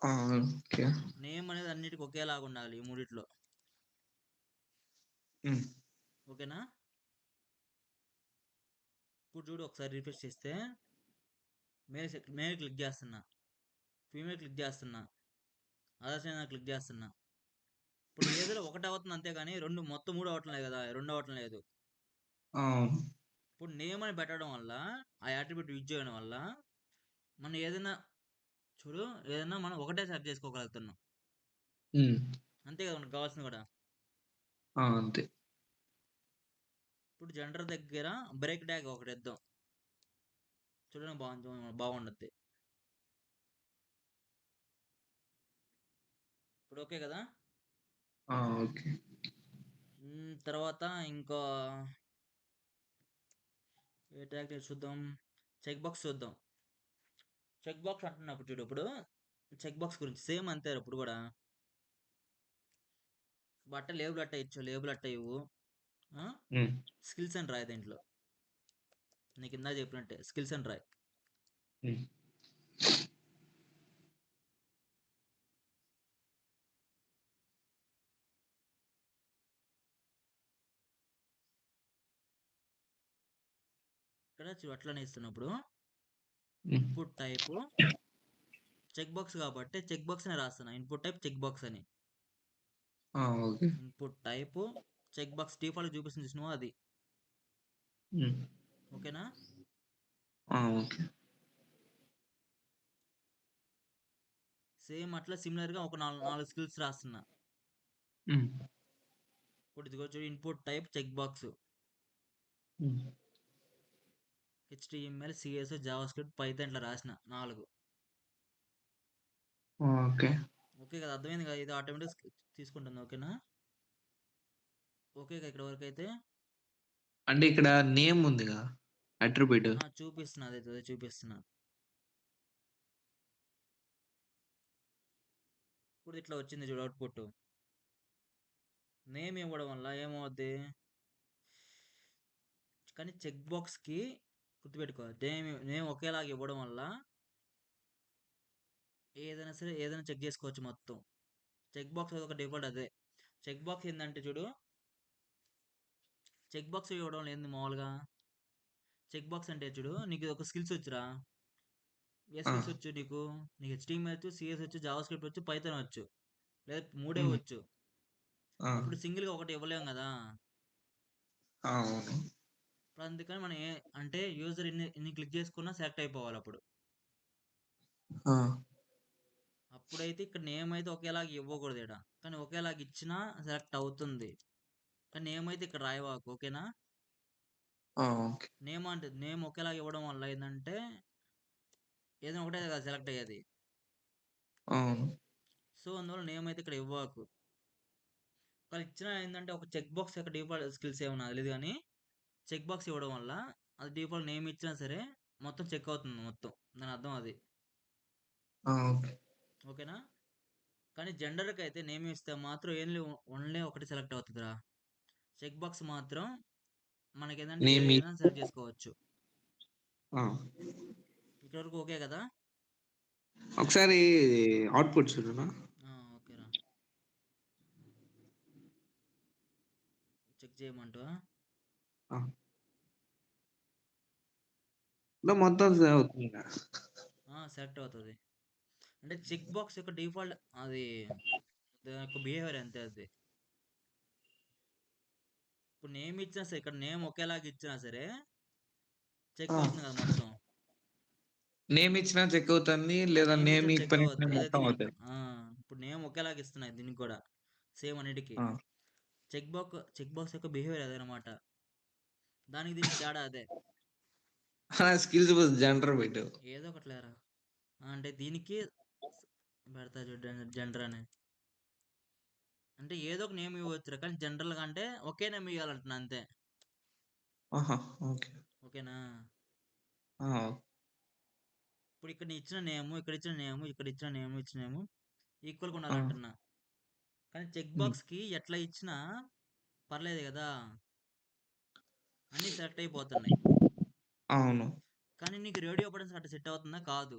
ఆ! ఓకే. నేమ్ అనేది అన్నిటికీ ఒకేలాగా ఉండాలి ఈ మూడిట్లో. హ్మ్. ఓకేనా. ఇప్పుడు చూడు ఒకసారి రిఫ్రెష్ చేస్తే మేల్ క్లిక్ చేస్తున్నా, ఫీమేల్ క్లిక్ చేస్తున్నా, అదర్స్ క్లిక్ చేస్తున్నా. ఇప్పుడు ఏదో ఒకటి అవుతుంది అంతేగాని మొత్తం మూడు అవట్లేదు కదా, రెండు అవటం లేదు. అవును. ఇప్పుడు నేమ్ అని పెట్టడం వల్ల ఆ యాట్రిబ్యూట్ యూజ్ చేయడం వల్ల మనం ఏదైనా చూడు ఏదైనా మనం ఒకటే సెర్చ్ చేసుకోగలుగుతున్నాం. హ్మ్. అంతే కదా మనకు కావాల్సింది కూడా. ఆ! అంతే. ఇప్పుడు జెండర్ దగ్గర బ్రేక్ ట్యాగ్ ఒకటి ఇద్దాం. చూడడానికి బాగుండద్ది. ఇప్పుడు ఓకే కదా. ఆ! ఓకే. తర్వాత ఇంకో ఏ ట్యాగ్ చూద్దాం. చెక్ బాక్స్ చూద్దాం. చెక్ బాక్స్ అంటున్నప్పుడు చూడు ఇప్పుడు చెక్ బాక్స్ గురించి సేమ్ అంతే ఇప్పుడు కూడా. బట్ట లేబుల్ అట్ట ఇచ్చు, లేబుల్ అట్ట ఇవ్వు. ఆ? హ్మ్. స్కిల్స్ అని రాయి దీంట్లో. నీకు ఇందా చెప్పినట్టే స్కిల్స్ అని రాయి. హ్మ్. ఇక్కడ అట్లనే ఇస్తున్నప్పుడు హ్మ్. ఇన్పుట్ టైపు చెక్ బాక్స్ కాబట్టి చెక్ బాక్స్ అని రాస్తున్నా. ఇన్పుట్ టైప్ చెక్ బాక్స్ అని. Okay. Input type check box default చూపిస్తుంది చూసినావా అది. హ్మ్. ఓకేనా? ఓకే. సేమ్ అట్లా సిమిలర్గా ఒక నాలుగు స్కిల్స్ రాస్తున్నా. హ్మ్. ఇప్పుడు ఇదిగో చూడు, ఇన్పుట్ టైప్ చెక్ బాక్స్, హ్మ్. HTML, CSS, జావాస్క్రిప్ట్, పైథాన్ ఇట్లా రాసిన 4. ఓకే. ఓకే కదా, అర్థమైంది కదా, ఇది ఆటోమేటిక్ తీసుకుంటుంది. ఓకేనా? ఓకే కదా ఇక్కడ వరకు అయితే. అంటే ఇక్కడ నేమ్ ఉందిగా అట్రిబ్యూట్. చూపిస్తున్నా, అదే చూపిస్తున్నా. ఇప్పుడు ఇట్లా వచ్చింది చూడు అవుట్పుట్. నేమ్ ఇవ్వడం వల్ల ఏమవుద్ది, కానీ చెక్ బాక్స్కి గుర్తుపెట్టుకో, నేమ్ ఒకేలాగా ఇవ్వడం వల్ల ఏదైనా సరే ఏదైనా చెక్ చేసుకోవచ్చు మొత్తం. చెక్ బాక్స్ ఒక డిఫాల్ట్ అదే. చెక్ బాక్స్ ఏంటంటే చూడు, చెక్ బాక్స్ ఇవ్వడం వల్ల ఏంది మామూలుగా, చెక్ బాక్స్ అంటే చూడు, నీకు ఒక స్కిల్స్ వచ్చురా, ఏ ఆ! స్కిల్స్ వచ్చు నీకు HTML వచ్చు, CS వచ్చు, జావా స్క్రిప్ట్ వచ్చు, పైథాన్ వచ్చు, లేదా మూడే హ్మ్. వచ్చు. ఆ! ఇప్పుడు సింగిల్గా ఒకటి ఇవ్వలేం కదా. అవును. ఇప్పుడు అందుకని మనం అంటే యూజర్ ఇన్ని ఇన్ని క్లిక్ చేసుకున్నా సెలెక్ట్ అయిపోవాలి అప్పుడు. ఆ! అప్పుడైతే ఇక్కడ నేమ్ అయితే ఒకేలాగా ఇవ్వకూడదు ఇక్కడ, కానీ ఒకేలాగా ఇచ్చినా సెలెక్ట్ అవుతుంది. కానీ నేమ్ అయితే ఇక్కడ రాయవాకు. ఓకేనా? ఓకే. నేమ్ ఒకేలాగా ఇవ్వడం వల్ల ఏంటంటే ఏదైనా ఒకటే కదా సెలెక్ట్ అయ్యేది. అవును. సో అందువల్ల నేమ్ అయితే ఇక్కడ ఇవ్వకు. కానీ ఇచ్చిన ఏంటంటే ఒక చెక్ బాక్స్ యొక్క డిఫాల్ట్ స్కిల్స్ ఏమన్నా తెలియదు, కానీ చెక్ బాక్స్ ఇవ్వడం వల్ల అది డిఫాల్ట్ నేమ్ ఇచ్చినా సరే మొత్తం చెక్ అవుతుంది మొత్తం. దాని అర్థం అది. ఓకే. ఓకేనా? కానీ జెండర్కి అయితే నేమ్ ఇస్తే మాత్రం ఓన్లీ ఒకటి సెలెక్ట్ అవుతుందిరా. చెక్ బాక్స్ మాత్రం మనకి ఏంటంటే నేమ్ ఏదైనా సెలెక్ట్ చేసుకోవచ్చు. ఆ! ఇక్కడ వరకు ఓకే కదా? ఒకసారి అవుట్‌పుట్ చూడనా? ఓకేరా, చెక్ చేయమంటావా? ఆ! మొత్తం సేవ్ అవుతుందా? సెలెక్ట్ అవుతుంది. అంటే చెక్ బాక్స్ యొక్క డిఫాల్ట్ అది, దాని యొక్క బిహేవియర్ అంతే అది. ఇప్పుడు నేమ్ ఇచ్చినా సరే, ఇక్కడ నేమ్ ఒకేలాగా ఇచ్చినా సరే చెక్ ఆ! అవుతుంది కదా మొత్తం. నేమ్ ఇచ్చినా చెక్ అవుతుంది. లేదా నేమ్ నేమ్ ఇచ్చిన చెక్ ఇయ్యకపోయినా అవుతుంది ఏదైతే మొత్తం అవుతాయి. ఇప్పుడు నేమ్ ఒకేలాగా ఇస్తున్నాయి దీనికి కూడా, సేమ్ అన్నిటికీ. ఆ! చెక్ బాక్స్ యొక్క బిహేవియర్ అదనమాట. దానికి దీనికి తేడా అదే. స్కిల్స్ బస్ జెండర్ పెట్టావు. ఏదో ఒకటి లేరా. అంటే దీనికి పెడతా చూడ జెండర్ అని, అంటే ఏదో ఒక నేమ్ ఇవ్వచ్చురా, కానీ జనరల్గా అంటే ఒకే నేమ్ ఇవ్వాలంటున్నా అంతే. ఆహా! ఓకే. ఓకేనా? ఆ! ఇప్పుడు ఇక్కడ ఇచ్చిన నేము, ఇక్కడ ఇచ్చిన నేము, ఇక్కడ ఇచ్చిన నేము, ఇచ్చిన నేము ఈక్వల్గా ఆ! ఉండాలంటున్నా. కానీ చెక్ హ్మ్. బాక్స్కి ఎట్లా ఇచ్చినా పర్లేదు కదా, అన్నీ సెలెక్ట్ అయిపోతున్నాయి. అవును. కానీ నీకు రేడియో బటన్స్ అట్లా సెట్ అవుతుందా? కాదు.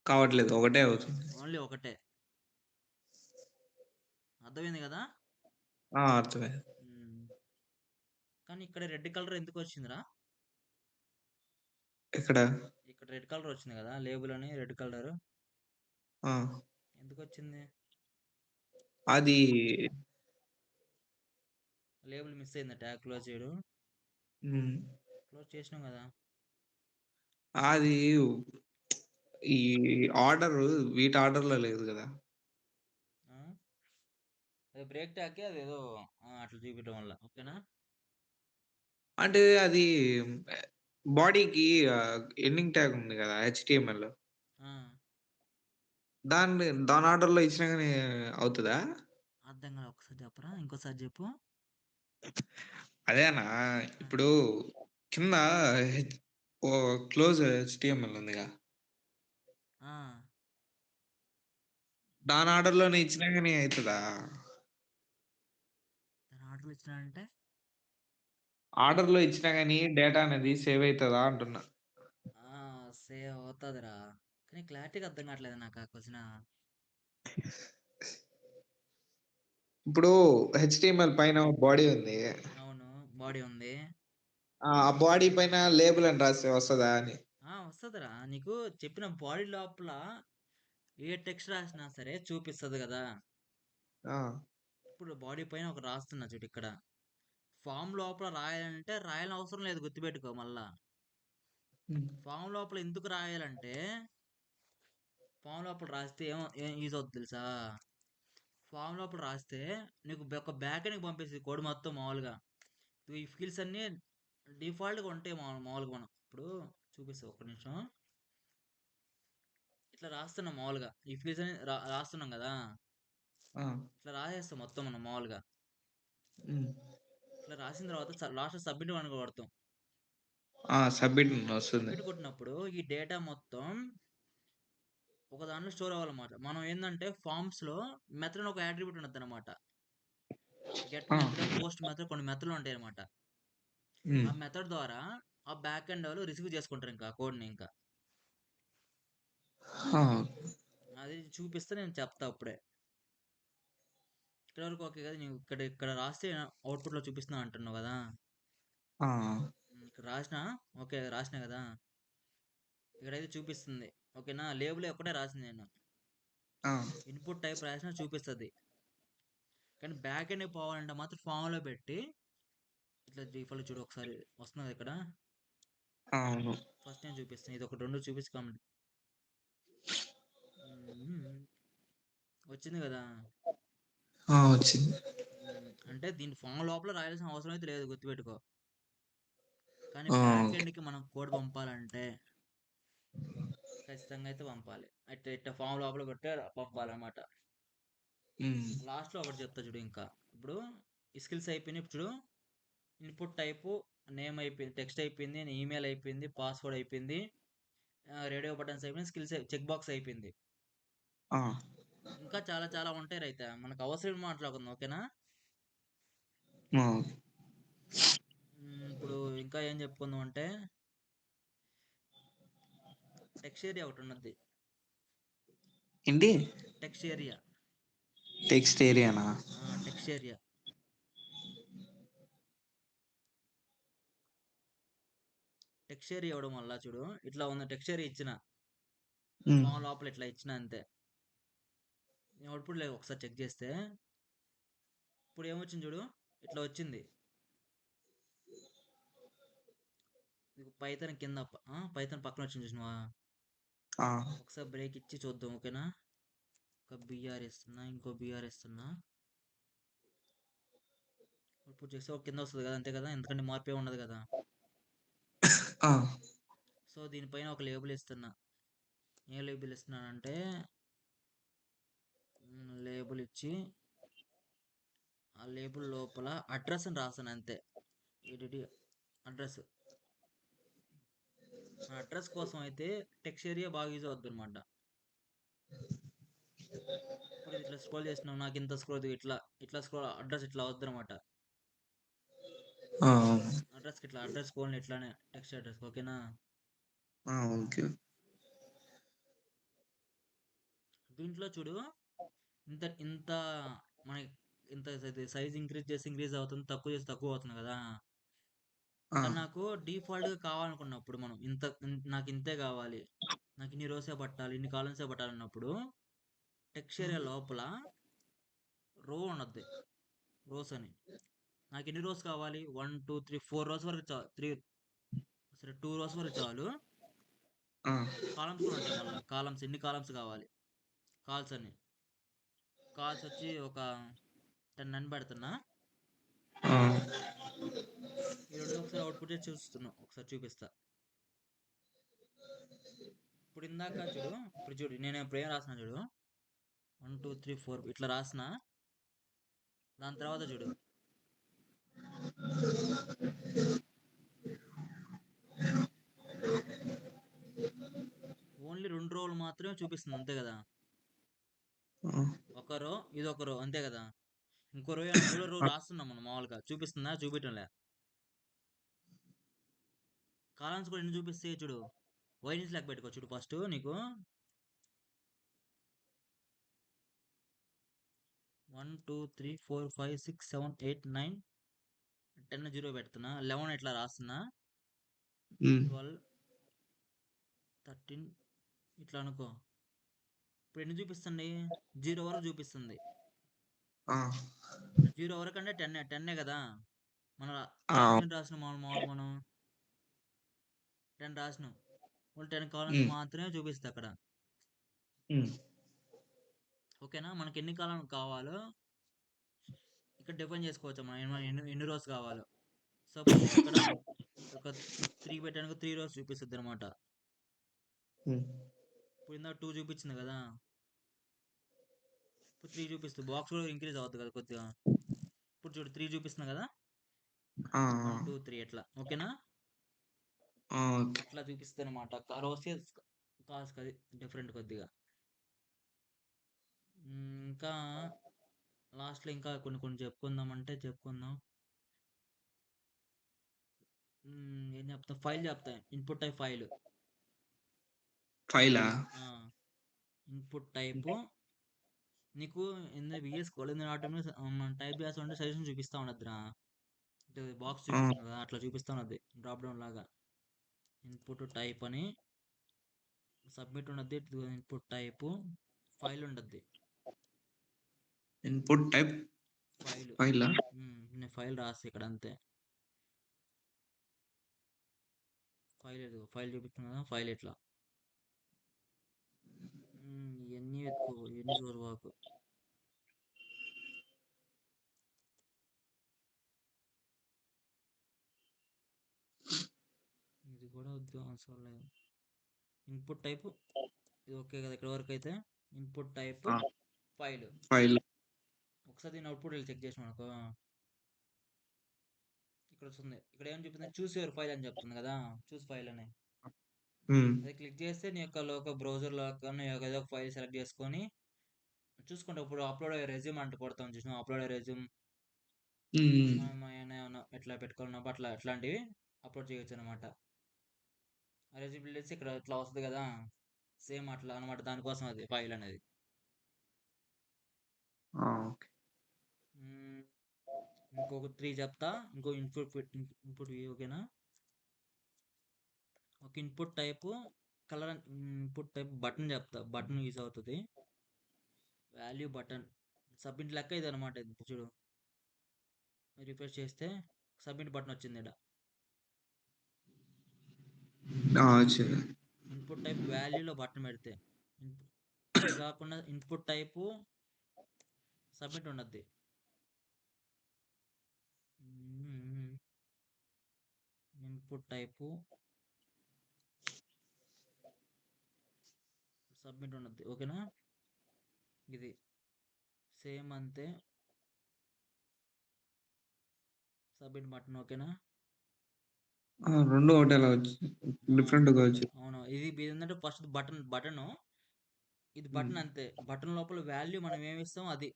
కావట్లేదు. ఒకటే అవుతుంది. ఓన్లీ ఒకటే. అర్థమైంది కదా? అర్థమైంది. ఉమ్. కానీ ఇక్కడ రెడ్ కలర్ ఎందుకు వచ్చిందిరా? ఎక్కడ? ఇక్కడ రెడ్ కలర్ వచ్చింది కదా, లేబుల్ అని రెడ్ కలర్ ఆ! ఎందుకు వచ్చింది? అది లేబుల్ మిస్ అయిందా? ట్యాగ్ క్లోజ్ చేయడు. హ్మ్. క్లోజ్ చేసినాం కదా. అది ఈ ఆర్డర్ వీటి ఆర్డర్‌లో లేదు గదా! ఆ? అది బ్రేక్ ట్యాగ్ అదేదో అట్లా చూపించడం వల్ల. ఓకేనా? అంటే అది బాడీకి ఎండింగ్ ట్యాగ్ ఉంది గదా! హెచ్‌టీఎంఎల్. ఆ, దాని ఆర్డర్‌లో ఇచ్చినా గాని అవుతదా? అర్థం కాదు, ఒకసారి చెప్పరా, ఇంకోసారి చెప్పు. అదేనా ఆ, ఇప్పుడు కింద హెచ్ క్లోజ్ హెచ్‌టీఎంఎల్ ఉందిగా. ఆ, దాని ఆర్డర్‌లోనే ఇచ్చినా గాని అయితదా? దాని ఆర్డర్లు ఇచ్చినాడంటే ఆర్డర్‌లో ఇచ్చినా గాని డేటా అనేది సేవ్ అయితదా అంటున్నా? ఆ! సేవ్ అవుతదిరా. కానీ క్లారిటీగా అర్థం కావట్లేదు నాకు ఆ క్వెషను. ఇప్పుడు హెచ్‌టీఎంఎల్ పైన బాడీ ఉంది. అవును. బాడీ ఉంది. ఆ బాడీ పైన లేబుల్ అని రాస్తే వస్తదా అని? వస్తదిరా. నీకు చెప్పిన బాడీ లోపల ఏ టెక్స్ట్ రాసినా సరే చూపిస్తది గదా! ఆ! ఇప్పుడు బాడీ పైన ఒకటి రాస్తున్నా చూడు ఇక్కడ. ఫార్మ్ లోపల రాయాలంటే రాయాల్సిన అవసరం లేదు గుర్తుపెట్టుకో మళ్ళా. హ్మ్. ఫార్మ్ లోపల ఎందుకు రాయాలంటే, ఫార్మ్ లోపల రాస్తే ఏం యూజ్ అవుద్ది తెలుసా? ఫార్మ్ లోపల రాస్తే నీకు ఒక బ్యాక్ ఎండ్‌కి పంపిస్తది కోడ్ మొత్తం మామూలుగా. ఈ ఫీల్డ్స్ అన్నీ డిఫాల్ట్‌గా ఉంటాయి మామూలుగా మనం. ఇప్పుడు చూపిస్తా ఒక్క నిమిషం. ఇట్లా రాస్తున్నాం మామూలుగా. ఈ ఫీల్డ్స్ అన్ని రాస్తున్నాం గదా! ఆ! ఇట్లా రాసేస్తాం మొత్తం మనం మామూలుగా. హ్మ్. ఇట్లా రాసిన తర్వాత లాస్ట్‌లో సబ్మిట్ అని కొడతాం. ఆ! సబ్మిట్ అని వస్తుంది. సబ్మిట్ కొట్టినప్పుడు ఈ డేటా మొత్తం ఒక దాంట్లో స్టోర్ అవ్వాలన్నమాట. మనం ఏందంటే ఫార్మ్స్‌లో మెథడ్ అని ఒక అట్రిబ్యూట్ ఉంటదన్నమాట. గెట్ ఆ! మెథడ్, పోస్ట్ మెథడ్ కొన్ని మెథడ్‌లు ఉంటాయన్నమాట. హ్మ్. ఆ మెథడ్ ద్వారా ఆ బ్యాక్ ఎండ్ వాళ్ళు రిసీవ్ చేసుకుంటారు ఇంకా ఆ కోడ్‌ని ఇంకా. ఆ! అది చూపిస్తే నేను చెప్తా అప్పుడే. ఇక్కడి వరకు ఓకే కదా! నీవు ఇక్కడ ఇక్కడ రాస్తే అవుట్‌పుట్‌లో చూపిస్తున్నా అంటున్నావు గదా! ఆ! ఇక్కడ రాసినా ఓకే. రాసినా గదా! ఇక్కడైతే చూపిస్తుంది. ఓకేనా? లేబుల్ ఒక్కటే రాసింది నేను. ఆ! ఇన్‌పుట్ టైప్ రాసినా చూపిస్తది. కానీ బ్యాక్ ఎండ్‌కి పోవాలంటే మాత్రం ఫార్మ్‌లో పెట్టి ఇట్లా డిఫాల్ట్ చూడు ఒకసారి వస్తున్నదా ఇక్కడ? అవును. ఫస్ట్ నేను చూపిస్తాను. ఇదొకటి 2 చూపించి వచ్చింది గదా! ఆ! వచ్చింది. అంటే దీన్ని ఫార్మ్ లోపల రాయాల్సిన అవసరం అయితే లేదు గుర్తుపెట్టుకో. కానీ ఆ! Back okay. ఎండ్‌కి మనం కోడ్ పంపాలంటే ఖచ్చితంగా అయితే పంపాలి. అయితే ఇట్ట ఫార్మ్ లోపల పెట్టే పంపాలన్నమాట. హ్మ్. లాస్ట్‌లో ఒకటి చెప్తా చూడు ఇంకా. ఇప్పుడు ఈ స్కిల్స్ అయిపోయినాయి. ఇప్పుడు చూడు ఇన్‌పుట్ టైపు నేమ్ అయిపోయింది. టెక్స్ట్ అయిపోయింది. ఈమెయిల్ అయిపోయింది. పాస్‌వర్డ్ అయిపోయింది. రేడియో బటన్స్ అయిపోయింది. స్కిల్స్ చెక్ బాక్స్ అయిపోయింది. ఆ! ఇంకా చాలా చాలా ఉంటాయి రైతా. మనకు అవసరం మాట్లాడుకుందాం ఓకేనా? ఆ! ఇప్పుడు ఇంకా ఏం చెప్పుకుందాం అంటే టెక్స్ట్ ఏరియా ఒకటి ఉన్నది. ఏంటి? Text area. టెక్స్ట్ ఏరియానా? Text area. టెక్స్ట్ ఏరియా ఇవ్వడం వల్ల చూడు ఇట్లా ఉంది టెక్స్ట్ ఏరియా ఇచ్చిన. హ్మ్. ఫామ్ లోపల ఇట్లా ఇచ్చిన అంతే. అవుట్‌పుట్ లేదు ఒకసారి చెక్ చేస్తే ఇప్పుడు ఏమొచ్చింది చూడు ఇట్లా వచ్చింది. పైథాన్ కింద పైథాన్ పక్కన వచ్చింది చూసినావా? ఆ! ఒకసారి బ్రేక్ ఇచ్చి చూద్దాం ఓకేనా? ఒక బీఆర్ ఇస్తున్నా. ఇంకో బీఆర్ ఇస్తున్నా. అవుట్‌పుట్ చేస్తే ఒక కింద వస్తది కదా! అంతే కదా! ఎందుకంటే మార్పు ఏమి ఉండదు కదా! ఆ! సో దీనిపైన ఒక లేబుల్ ఇస్తున్నా. ఏం లేబుల్ ఇస్తున్నానంటే లేబుల్ ఇచ్చి ఆ లేబుల్ లోపల అడ్రస్ అని రాస్తాను అంతే. ADT address. మన అడ్రస్ కోసం అయితే టెక్స్ట్ ఏరియా బాగా యూజ్ అవుద్ది అనమాట. ఇప్పుడు ఇది ఇట్లా స్క్రోల్ చేసినావు నాకు ఇంత స్క్రోల్ ఇట్లా ఇట్లా స్క్రోల్ అడ్రస్ ఇట్లా అవుద్ది అనమాట. ఆ! అడ్రస్కి ఇట్లా అడ్రస్ కోడ్ ఇట్లానే టెక్స్ట్ అడ్రస్ ఓకేనా? ఆ! ఓకే. దీంట్లో చూడు ఇంత ఇంత మనకి ఇంత సైజ్ ఇంక్రీజ్ అవుతుంది తక్కువ చేసి తక్కువ అవుతుంది కదా! ఆ! కానీ నాకు డిఫాల్ట్‌గా కావాలనుకున్నప్పుడు మనం నాకు ఇంతే కావాలి. నాకు ఇన్ని రోసే పట్టాలి. ఇన్ని కాలమ్సే పట్టాలన్నప్పుడు టెక్స్ట్ ఏరియా లోపల రో ఉన్నది. రోస్ అని. నాకు ఎన్ని రోస్ కావాలి? 1, 2, 3, 4 రోస్ వరకు 2 రోస్ వరకు చాలు. ఆ! కాలమ్స్ కూడా ఉంటాయి మళ్ళా. ఎన్ని కాలమ్స్ కావాలి? కాల్స్ అని. కాల్స్ వచ్చి ఒక 10 అని పెడుతున్నా. ఆ! ఈ 2 ఒకసారి అవుట్‌పుట్ చేసి ఒకసారి చూపిస్తా. ఇప్పుడు ఇందాక చూడు. ఇప్పుడు చూడు నేను ఇప్పుడు ఏం రాస్తున్నా చూడు. 1, 2, 3, 4 ఇట్లా రాసిన. దాని తర్వాత చూడు. ఓన్లీ 2 రోలు మాత్రమే చూపిస్తుంది అంతే కదా! ఆ! ఒక రో ఇదొక రో అంతే కదా! ఇంకో రో మూడో రో రాస్తున్నాం మనం మామూలుగా చూపిస్తుందా? చూపియటంలే. కాలమ్స్ కూడా ఎన్ని చూపిస్తాయి చూడు. వైనిస్ లెక్క పెట్టుకో చూడు ఫస్ట్ నీకు 1 2 3 4 5 6 7 8 9 10 జీరో పెడుతున్నా, 11 ఇట్లా రాస్తున్నా, 12 13 ఇట్లా అనుకో. ఇప్పుడు ఎన్ని చూపిస్తుంది? 0 వరకు చూపిస్తుంది. 0 వరకు అంటే 10 కదా. మన ఎన్ని రాసినాం మామూలు మనం 10 రాసినాం. 10 కాలమ్స్ మాత్రమే చూపిస్తుంది అక్కడ. ఓకేనా? మనకి ఎన్ని కాలం కావాలో ఇక్కడ డిఫైన్ చేసుకోవచ్చు మనం, ఎన్ని రోస్ కావాలో. సపోజ్ నేను ఇక్కడ ఒక 3 పెట్టాను, 3 రోస్ చూపిస్తుంది అనమాట. ఇప్పుడు ఇందాక 2 చూపించింది కదా, ఇప్పుడు 3 చూపిస్తుంది. బాక్స్ కూడా ఇంక్రీజ్ అవుతుంది కదా కొద్దిగా. ఇప్పుడు చూడు 3 చూపిస్తుంది కదా, 1 2 3 ఎట్లా. ఓకేనా? అట్లా చూపిస్తుంది అనమాట. రోసే కాస్ట్ అది డిఫరెంట్ కొద్దిగా. ఇంకా లాస్ట్లో ఇంకా కొన్ని చెప్పుకుందాం. ఏం చెప్తా, ఫైల్ చెప్తా. ఇన్పుట్ టైప్ ఫైలా? ఇన్పుట్ టైపు నీకు విఎస్ కోడ్ టైప్ చేస్తా ఉంటే సజెషన్ చూపిస్తా ఉండద్దురా. బాక్స్ చూపిస్తుంది కదా, అట్లా చూపిస్తా ఉన్నది డ్రాప్ డౌన్ లాగా. ఇన్పుట్ టైప్ అని సబ్మిట్ ఉండద్ది. ఇన్పుట్ టైపు ఫైల్ ఉండద్ది. Input type file. నేను ఫైల్ రాస్తా ఇక్కడ అంతే. ఫైల్ చూపిస్తుంది కదా, ఫైల్ ఎట్లా ఇవన్నీ వెతుకో, ఇవన్నీ చూడవాకు. ఇది కూడా వద్దు, అవసరం లేదు. ఇన్పుట్ టైప్ ఇది ఓకే కదా ఇక్కడ వరకు అయితే. Input type file. ఒకసారి దీని అవుట్పుట్ చెక్ చేసిన అనుకో, ఇక్కడ వస్తుంది. ఇక్కడ ఏం చెప్తుంది? చూస్ యువర్ ఫైల్ అని చెప్తుంది కదా, చూస్ ఫైల్ అని. అది క్లిక్ చేస్తే నీ యొక్క లోక బ్రౌజర్లో నీ యొక్క ఏదో ఫైల్ సెలెక్ట్ చేసుకొని చూసుకుంటావు. ఇప్పుడు అప్లోడ్ అయ్యే రెజ్యూమ్ అంటూ కొడతాం చూసినా, అప్లోడ్ అయ్యే రెజ్యూమ్ ఏమైనా ఎట్లా పెట్టుకోవాలన్నా అట్లా అట్లాంటివి అప్లోడ్ చేయొచ్చు అనమాట. ఆ రెజ్యూమ్ బిల్డ్ చేసి ఇక్కడ ఇట్లా వస్తుంది కదా, సేమ్ అట్లా అనమాట. దానికోసం అది ఫైల్ అనేది. ఇంకొక 3 చెప్తా. ఇంకో ఇన్పుట్ ఓకేనా? ఒక input type colour, input type button చెప్తా. బటన్ యూజ్ అవుతుంది. వాల్యూ బటన్ సబ్మిట్ లెక్క ఇది అనమాట. ఇది చూడు, రిఫ్రెష్ చేస్తే సబ్మిట్ బటన్ వచ్చింది ఇక్కడ. ఇన్పుట్ టైప్ వాల్యూలో బటన్ పెడితే, ఇది కాకుండా ఇన్పుట్ టైపు సబ్మిట్ ఉండద్ది. ఇన్పుట్ టైపు సబ్మిట్ ఉండద్ది. ఓకేనా? ఇది సేమ్ అంతే. Submit button. ఓకేనా? రెండు ఒకటేలా వచ్చి డిఫరెంట్ గా వచ్చి. అవును, ఇది ఏంటంటే ఫస్ట్ బటన్ ఇది బటన్ అంతే. బటన్ లోపల వాల్యూ మనం ఏమి ఇస్తాం అది,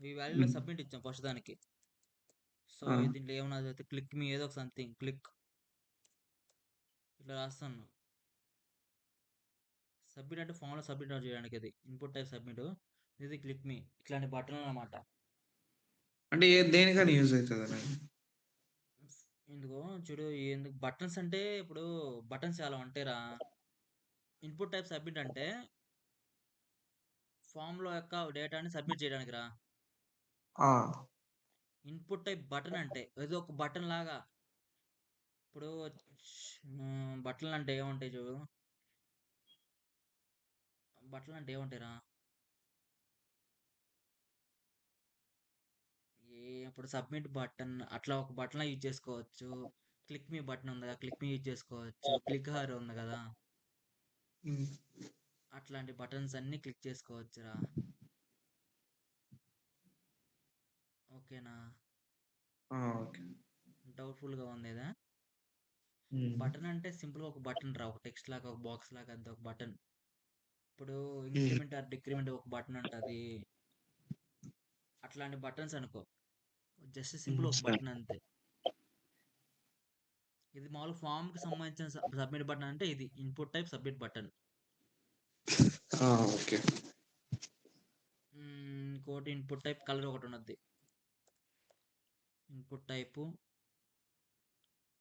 ఈ వాల్యూలో సబ్మిట్ ఇచ్చాం ఫస్ట్ దానికి. సో దీంట్లో ఏమన్నా అయితే క్లిక్ మీ ఏదో ఒక సంథింగ్ క్లిక్ ఇట్లా రాస్తాను. సబ్మిట్ అంటే ఫామ్లో సబ్మిట్ చేయడానికి అది ఇన్పుట్ టైప్ సబ్మిట్. ఇది క్లిక్ మీ, ఇట్లాంటి బటన్ అనమాట. అంటే దేనికని యూజ్ అవుతుంది? ఎందుకో చూడు, ఎందుకు బటన్స్ అంటే ఇప్పుడు బటన్స్ చాలా ఉంటాయిరా. ఇన్పుట్ టైప్ సబ్మిట్ అంటే ఫామ్లో యొక్క డేటాని సబ్మిట్ చేయడానికి రా. ఇన్పుట్ టైప్ బటన్ అంటే ఏదో ఒక బటన్ లాగా. ఇప్పుడు బట్టలు అంటే ఏముంటాయి చూడు, బట్టలు అంటే ఏముంటాయిరా, ఇప్పుడు సబ్మిట్ బటన్ అట్లా ఒక బటన్ యూజ్ చేసుకోవచ్చు. క్లిక్ మీ బటన్ ఉంది కదా, క్లిక్ మీ యూజ్ చేసుకోవచ్చు. క్లిక్ హార్ ఉంది కదా, అట్లాంటి బటన్స్ అన్ని క్లిక్ చేసుకోవచ్చురా. ఓకేనా? డౌట్ఫుల్గా ఉంది కదా. బటన్ అంటే సింపుల్గా ఒక బటన్ రా, ఒక టెక్స్ట్ లాగా, ఒక బాక్స్ లాగా అంతే ఒక బటన్. ఇప్పుడు ఇంక్రిమెంట్ ఆర్ డిక్రిమెంట్ ఒక బటన్ ఉంటుంది. అట్లాంటి బటన్స్ అనుకో, జస్ట్ సింపుల్ ఒక బటన్ అంతే. ఇది మామూలుగా ఫామ్‌కి సంబంధించిన సబ్మిట్ బటన్ అంటే ఇది. Input type submit button. Okay. ఇంకోటి ఇన్‌పుట్ టైప్ కలర్ ఒకటుండద్ది. ఇన్‌పుట్ టైపు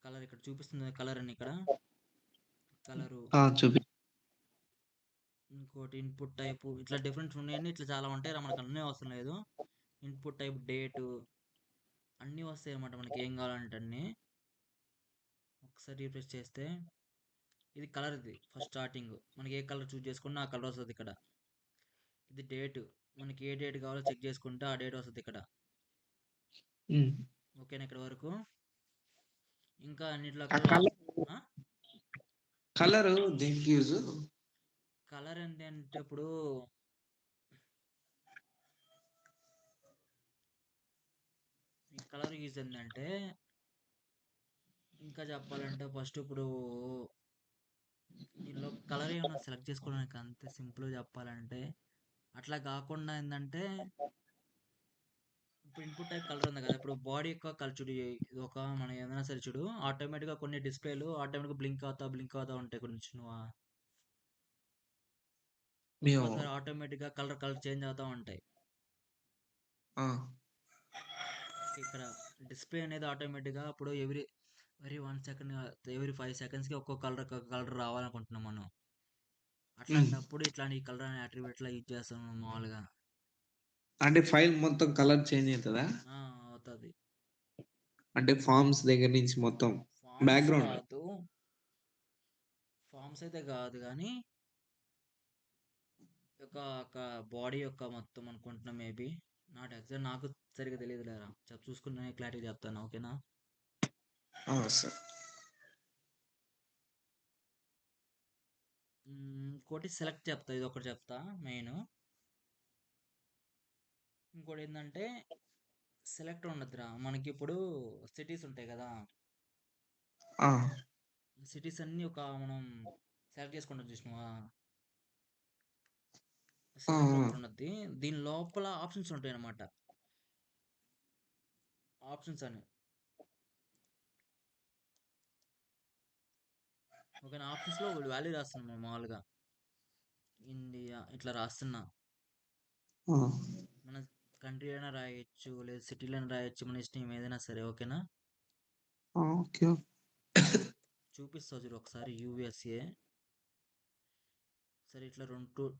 కలర్ ఇక్కడ చూపిస్తుంది కలర్ అని ఇక్కడ. కలరు. చూపి. ఇంకోటి ఇన్‌పుట్ టైపు ఇట్లా డిఫరెంట్ ఉన్నాయన్నీ ఇట్లా చాలా ఉంటాయిరా మనకు అన్నీ అవసరం లేదు. ఇన్‌పుట్ టైప్ డేటు అన్నీ వస్తాయన్నమాట మనకి ఏం కావాలంటే అన్నీ. ఒకసారి రిఫ్రెష్ చేస్తే ఇది కలర్ ఇది ఫస్ట్ స్టార్టింగ్. మనకి ఏ కలర్ చూజ్ చేసుకున్నా ఆ కలర్ వస్తది ఇక్కడ. ఇది డేటు. మనకి ఏ డేట్ కావాలో చెక్ చేసుకుంటే ఆ డేట్ వస్తది ఇక్కడ. హ్మ్. ఓకేనా ఇక్కడ వరకు? ఇంకా అన్నిట్లో ఆ కల్లా ఆ? కలరు దేనికి యూజ్? కలర్ ఏంటంటే ఇప్పుడు ఈ కలర్ యూజ్ ఏంటంటే ఇంకా చెప్పాలంటే ఫస్ట్ ఇప్పుడు దీనిలో కలర్ ఏమైనా సెలెక్ట్ చేసుకోవడానికి అంతే సింపుల్గా చెప్పాలంటే అట్లా కాకుండా ఏంటంటే ఇప్పుడు ఇన్పుట్ టైప్ కలర్ ఉంది కదా ఇప్పుడు బాడీ యొక్క కలర్ చూడు ఇది ఒక మనం ఏదైనా సరే చూడు ఆటోమేటిక్గా కొన్ని డిస్ప్లేలు ఆటోమేటిక్గా బ్లింక్ అవుతా ఉంటాయి కొంచెం నువ్వు మేము ఒక్కోసారి ఆటోమేటిక్గా కలర్ చేంజ్ అవుతూ ఉంటాయి. ఆ, ఇక్కడ డిస్ప్లే అనేది ఆటోమేటిక్గా ఇప్పుడు ఎవ్రీ 1 సెకండ్ ఎవ్రీ 5 సెకండ్స్కి ఒక్కో కలర్ రావాలనుకుంటున్నాం మనం. హ్మ్. అట్లాంటప్పుడు ఇట్లాంటి ఈ కలర్ అనే అట్రిబ్యూట్లా యూజ్ చేస్తాం మనం మామూలుగా. అంటే ఫైల్ మొత్తం కలర్ చేంజ్ అవుతుందా? అవుతుంది. అంటే ఫార్మ్స్ దగ్గర నుంచి మొత్తం ఫామ్స్ బ్యాక్గ్రౌండ్. కాదు, ఫామ్స్ అయితే కాదు కానీ ఒక బాడీ యొక్క మొత్తం అనుకుంటున్నా మేబీ. నాట్ ఎగ్జాక్ట్ నాకు సరిగ్గా తెలియదు లేరా చూసుకుని క్లారిటీ చెప్తాను ఓకేనా. సార్. ఇంకోటి సెలెక్ట్ చెప్తా ఇది ఒకటి చెప్తా మెయిన్. ఇంకోటి ఏంటంటే సెలెక్ట్ ఉండదురా మనకి ఇప్పుడు సిటీస్ ఉంటాయి కదా ఆ, సిటీస్ అన్నీ మనం సెలెక్ట్ చేసుకుంటాం చూసినావా ఆ, సెలెక్ట్ ఒకటి ఉన్నది దీని లోపల ఆప్షన్స్ ఉంటాయి అన్నమాట. ఆప్షన్స్ అని ఓకేనా ఆప్షన్స్లో ఒకటి వాల్యూ రాస్తున్నాం మనం మామూలుగా ఇండియా ఇట్లా రాస్తున్నా. ఆ, మన కంట్రీ అయినా రాయొచ్చు లేదా సిటీలో అయినా రాయొచ్చు మన ఇష్టం ఏదైనా సరే ఓకేనా. ఓకే. చూపిస్తా చూడు ఒకసారి యూఎస్ఏ సరే ఇట్లా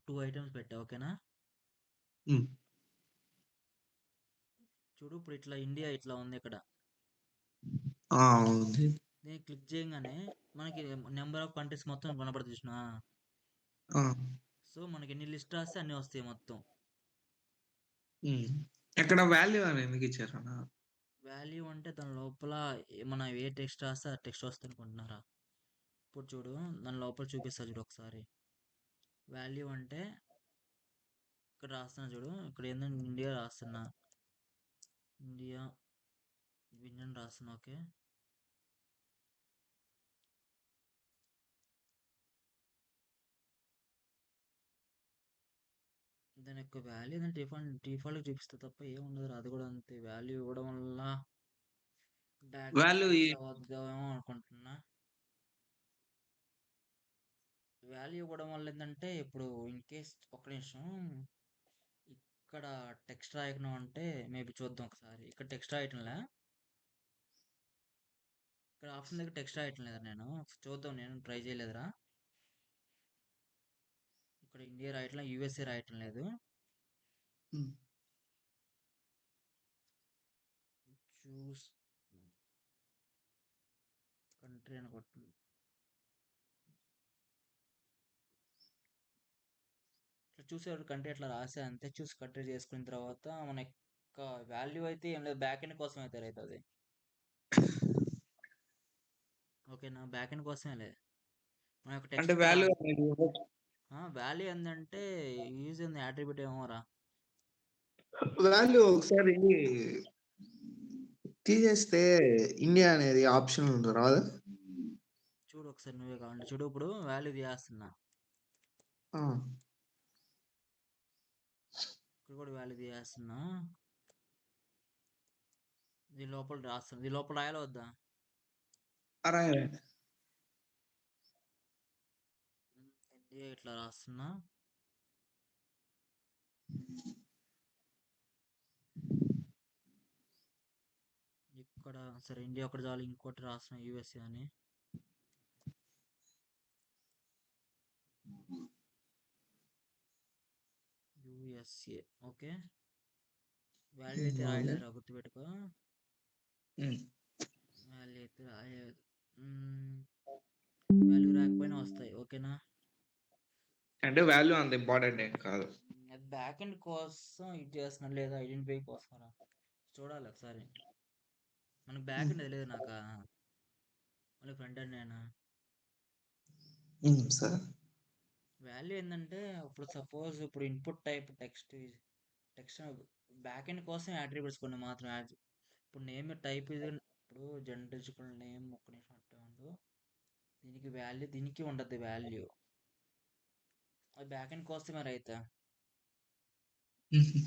టూ ఐటమ్స్ పెట్టా ఓకేనా. హ్మ్. చూడు ఇప్పుడు ఇట్లా ఇండియా ఇట్లా ఉంది ఇక్కడ. ఉంది. దీన్ని క్లిక్ చేయగానే మనకి నెంబర్ ఆఫ్ కంట్రీస్ మొత్తం కనపడుతుంది చూసినా. ఆ, సో మనకి ఎన్ని లిస్ట్ రాస్తే అన్ని వస్తాయి మొత్తం. హ్మ్. ఎక్కడ వాల్యూ అని ఎందుకు ఇచ్చారన్నా? వాల్యూ అంటే దాని లోపల మనం ఏ టెక్స్ట్ రాస్తే ఆ టెక్స్ట్ వస్తుంది అనుకుంటున్నారా. ఇప్పుడు చూడు దాని లోపల చూపిస్తా చూడు ఒకసారి. వాల్యూ అంటే ఇక్కడ రాస్తున్నా చూడు ఇక్కడ ఏంటంటే ఇండియా రాస్తున్నా. ఇండియా ఇండియన్ రాస్తున్నా ఓకే. దాని యొక్క వాల్యూ అంటే డిఫాల్ట్ చూపిస్తే తప్ప ఏం ఉండదు అది కూడా అంతే వాల్యూ ఇవ్వడం వల్ల వాల్యూ డయాగ్నోస్టిక్స్ అవద్దామేమో అనుకుంటున్నా. వాల్యూ ఇవ్వడం వల్ల ఏంటంటే ఇప్పుడు ఇన్ కేస్ ఒక్క నిమిషం ఇక్కడ టెక్స్ట్ రాయకను అంటే మేబీ చూద్దాం ఒకసారి ఇక్కడ టెక్స్ట్ రాయటంలే ఇక్కడ ఆప్షన్ దగ్గర టెక్స్ట్ రాయటం లేదా నేను చూద్దాం నేను ట్రై చేయలేదురా. ఇక్కడ ఇండియా రాయటం యూఎస్ఏ రాయటం లేదు. చూస్ కంట్రీ అని కొట్టు ఇట్లా చూసేవాడు కంట్రీ అట్లా రాసే అంతే చూసి కంట్రీ చేసుకున్న తర్వాత మన యొక్క వాల్యూ అయితే ఏం లేదు బ్యాక్ ఎండ్ కోసం అయితే అవుతుంది ఓకేనా. బ్యాక్ ఎండ్ కోసమే లేదు మన యొక్క అంటే టెక్స్ట్ వాల్యూ అనేది వాల్యూ ఏంటంటే యూజ్ అయింది యాట్రిబ్యూట్ ఏమోరా. వాల్యూ ఒకసారి తీసేస్తే ఇండియా అనేది ఆప్షన్ ఉంది రాదు? చూడు ఒకసారి నువ్వే కావాలంటే చూడు ఇప్పుడు వాల్యూ తీసేస్తున్నా ఆ, ఇక్కడ కూడా వాల్యూ తీసేస్తున్నా. దీని లోపల రాస్తున్నా దీని లోపల రాయాలి వద్దా. అరే ఇండియా ఇట్లా రాస్తున్నా. ఇక్కడ సరే ఇండియా ఒకటి చాలు, ఇంకోటి రాస్తున్నా యూఎస్ఏ అని. USA okay. వాల్యూ అయితే రాయలేదురా, గుర్తుపెట్టుకో. వాల్యూ అయితే రాయలేదు. వాల్యూ రాకపోయినా వస్తాయి, ఓకేనా. అంటే వాల్యూ అంత ఇంపార్టెంట్ ఏం కాదు. అది బ్యాక్ ఎండ్ కోసం ఇది చేస్తున్నా లేదా ఐడెంటిఫై కోసమరా, చూడాలి ఒకసారి. మనకు బ్యాక్ ఎండ్ తెలియదు నాక, మళ్ళీ ఫ్రంట్ ఎండ్ అయినా. సరే. వాల్యూ ఏంటంటే ఇప్పుడు సపోజ్ ఇప్పుడు input type text text back end కోసం యాట్రిబ్యూట్స్ కొన్ని మాత్రం యాడ్. ఇప్పుడు నేమ్ టైప్ ఇది, ఇప్పుడు జనరల్ నేమ్ ఒక నిమిషం అట్టే ఉండు. దీనికి వాల్యూ దీనికి ఉండద్ది వాల్యూ, అది బ్యాక్ ఎండ్ కోసం మరి అయితే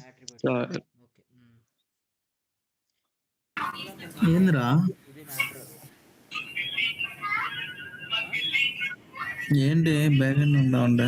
యాట్రిబ్యూట్. సరే. ఓకే. ఇలా తెలిసిందే ఏందిరా కదా, ఇది మ్యాటర్. ఏంటి బ్యాక్ ఎండ్ ఉందా ఉండే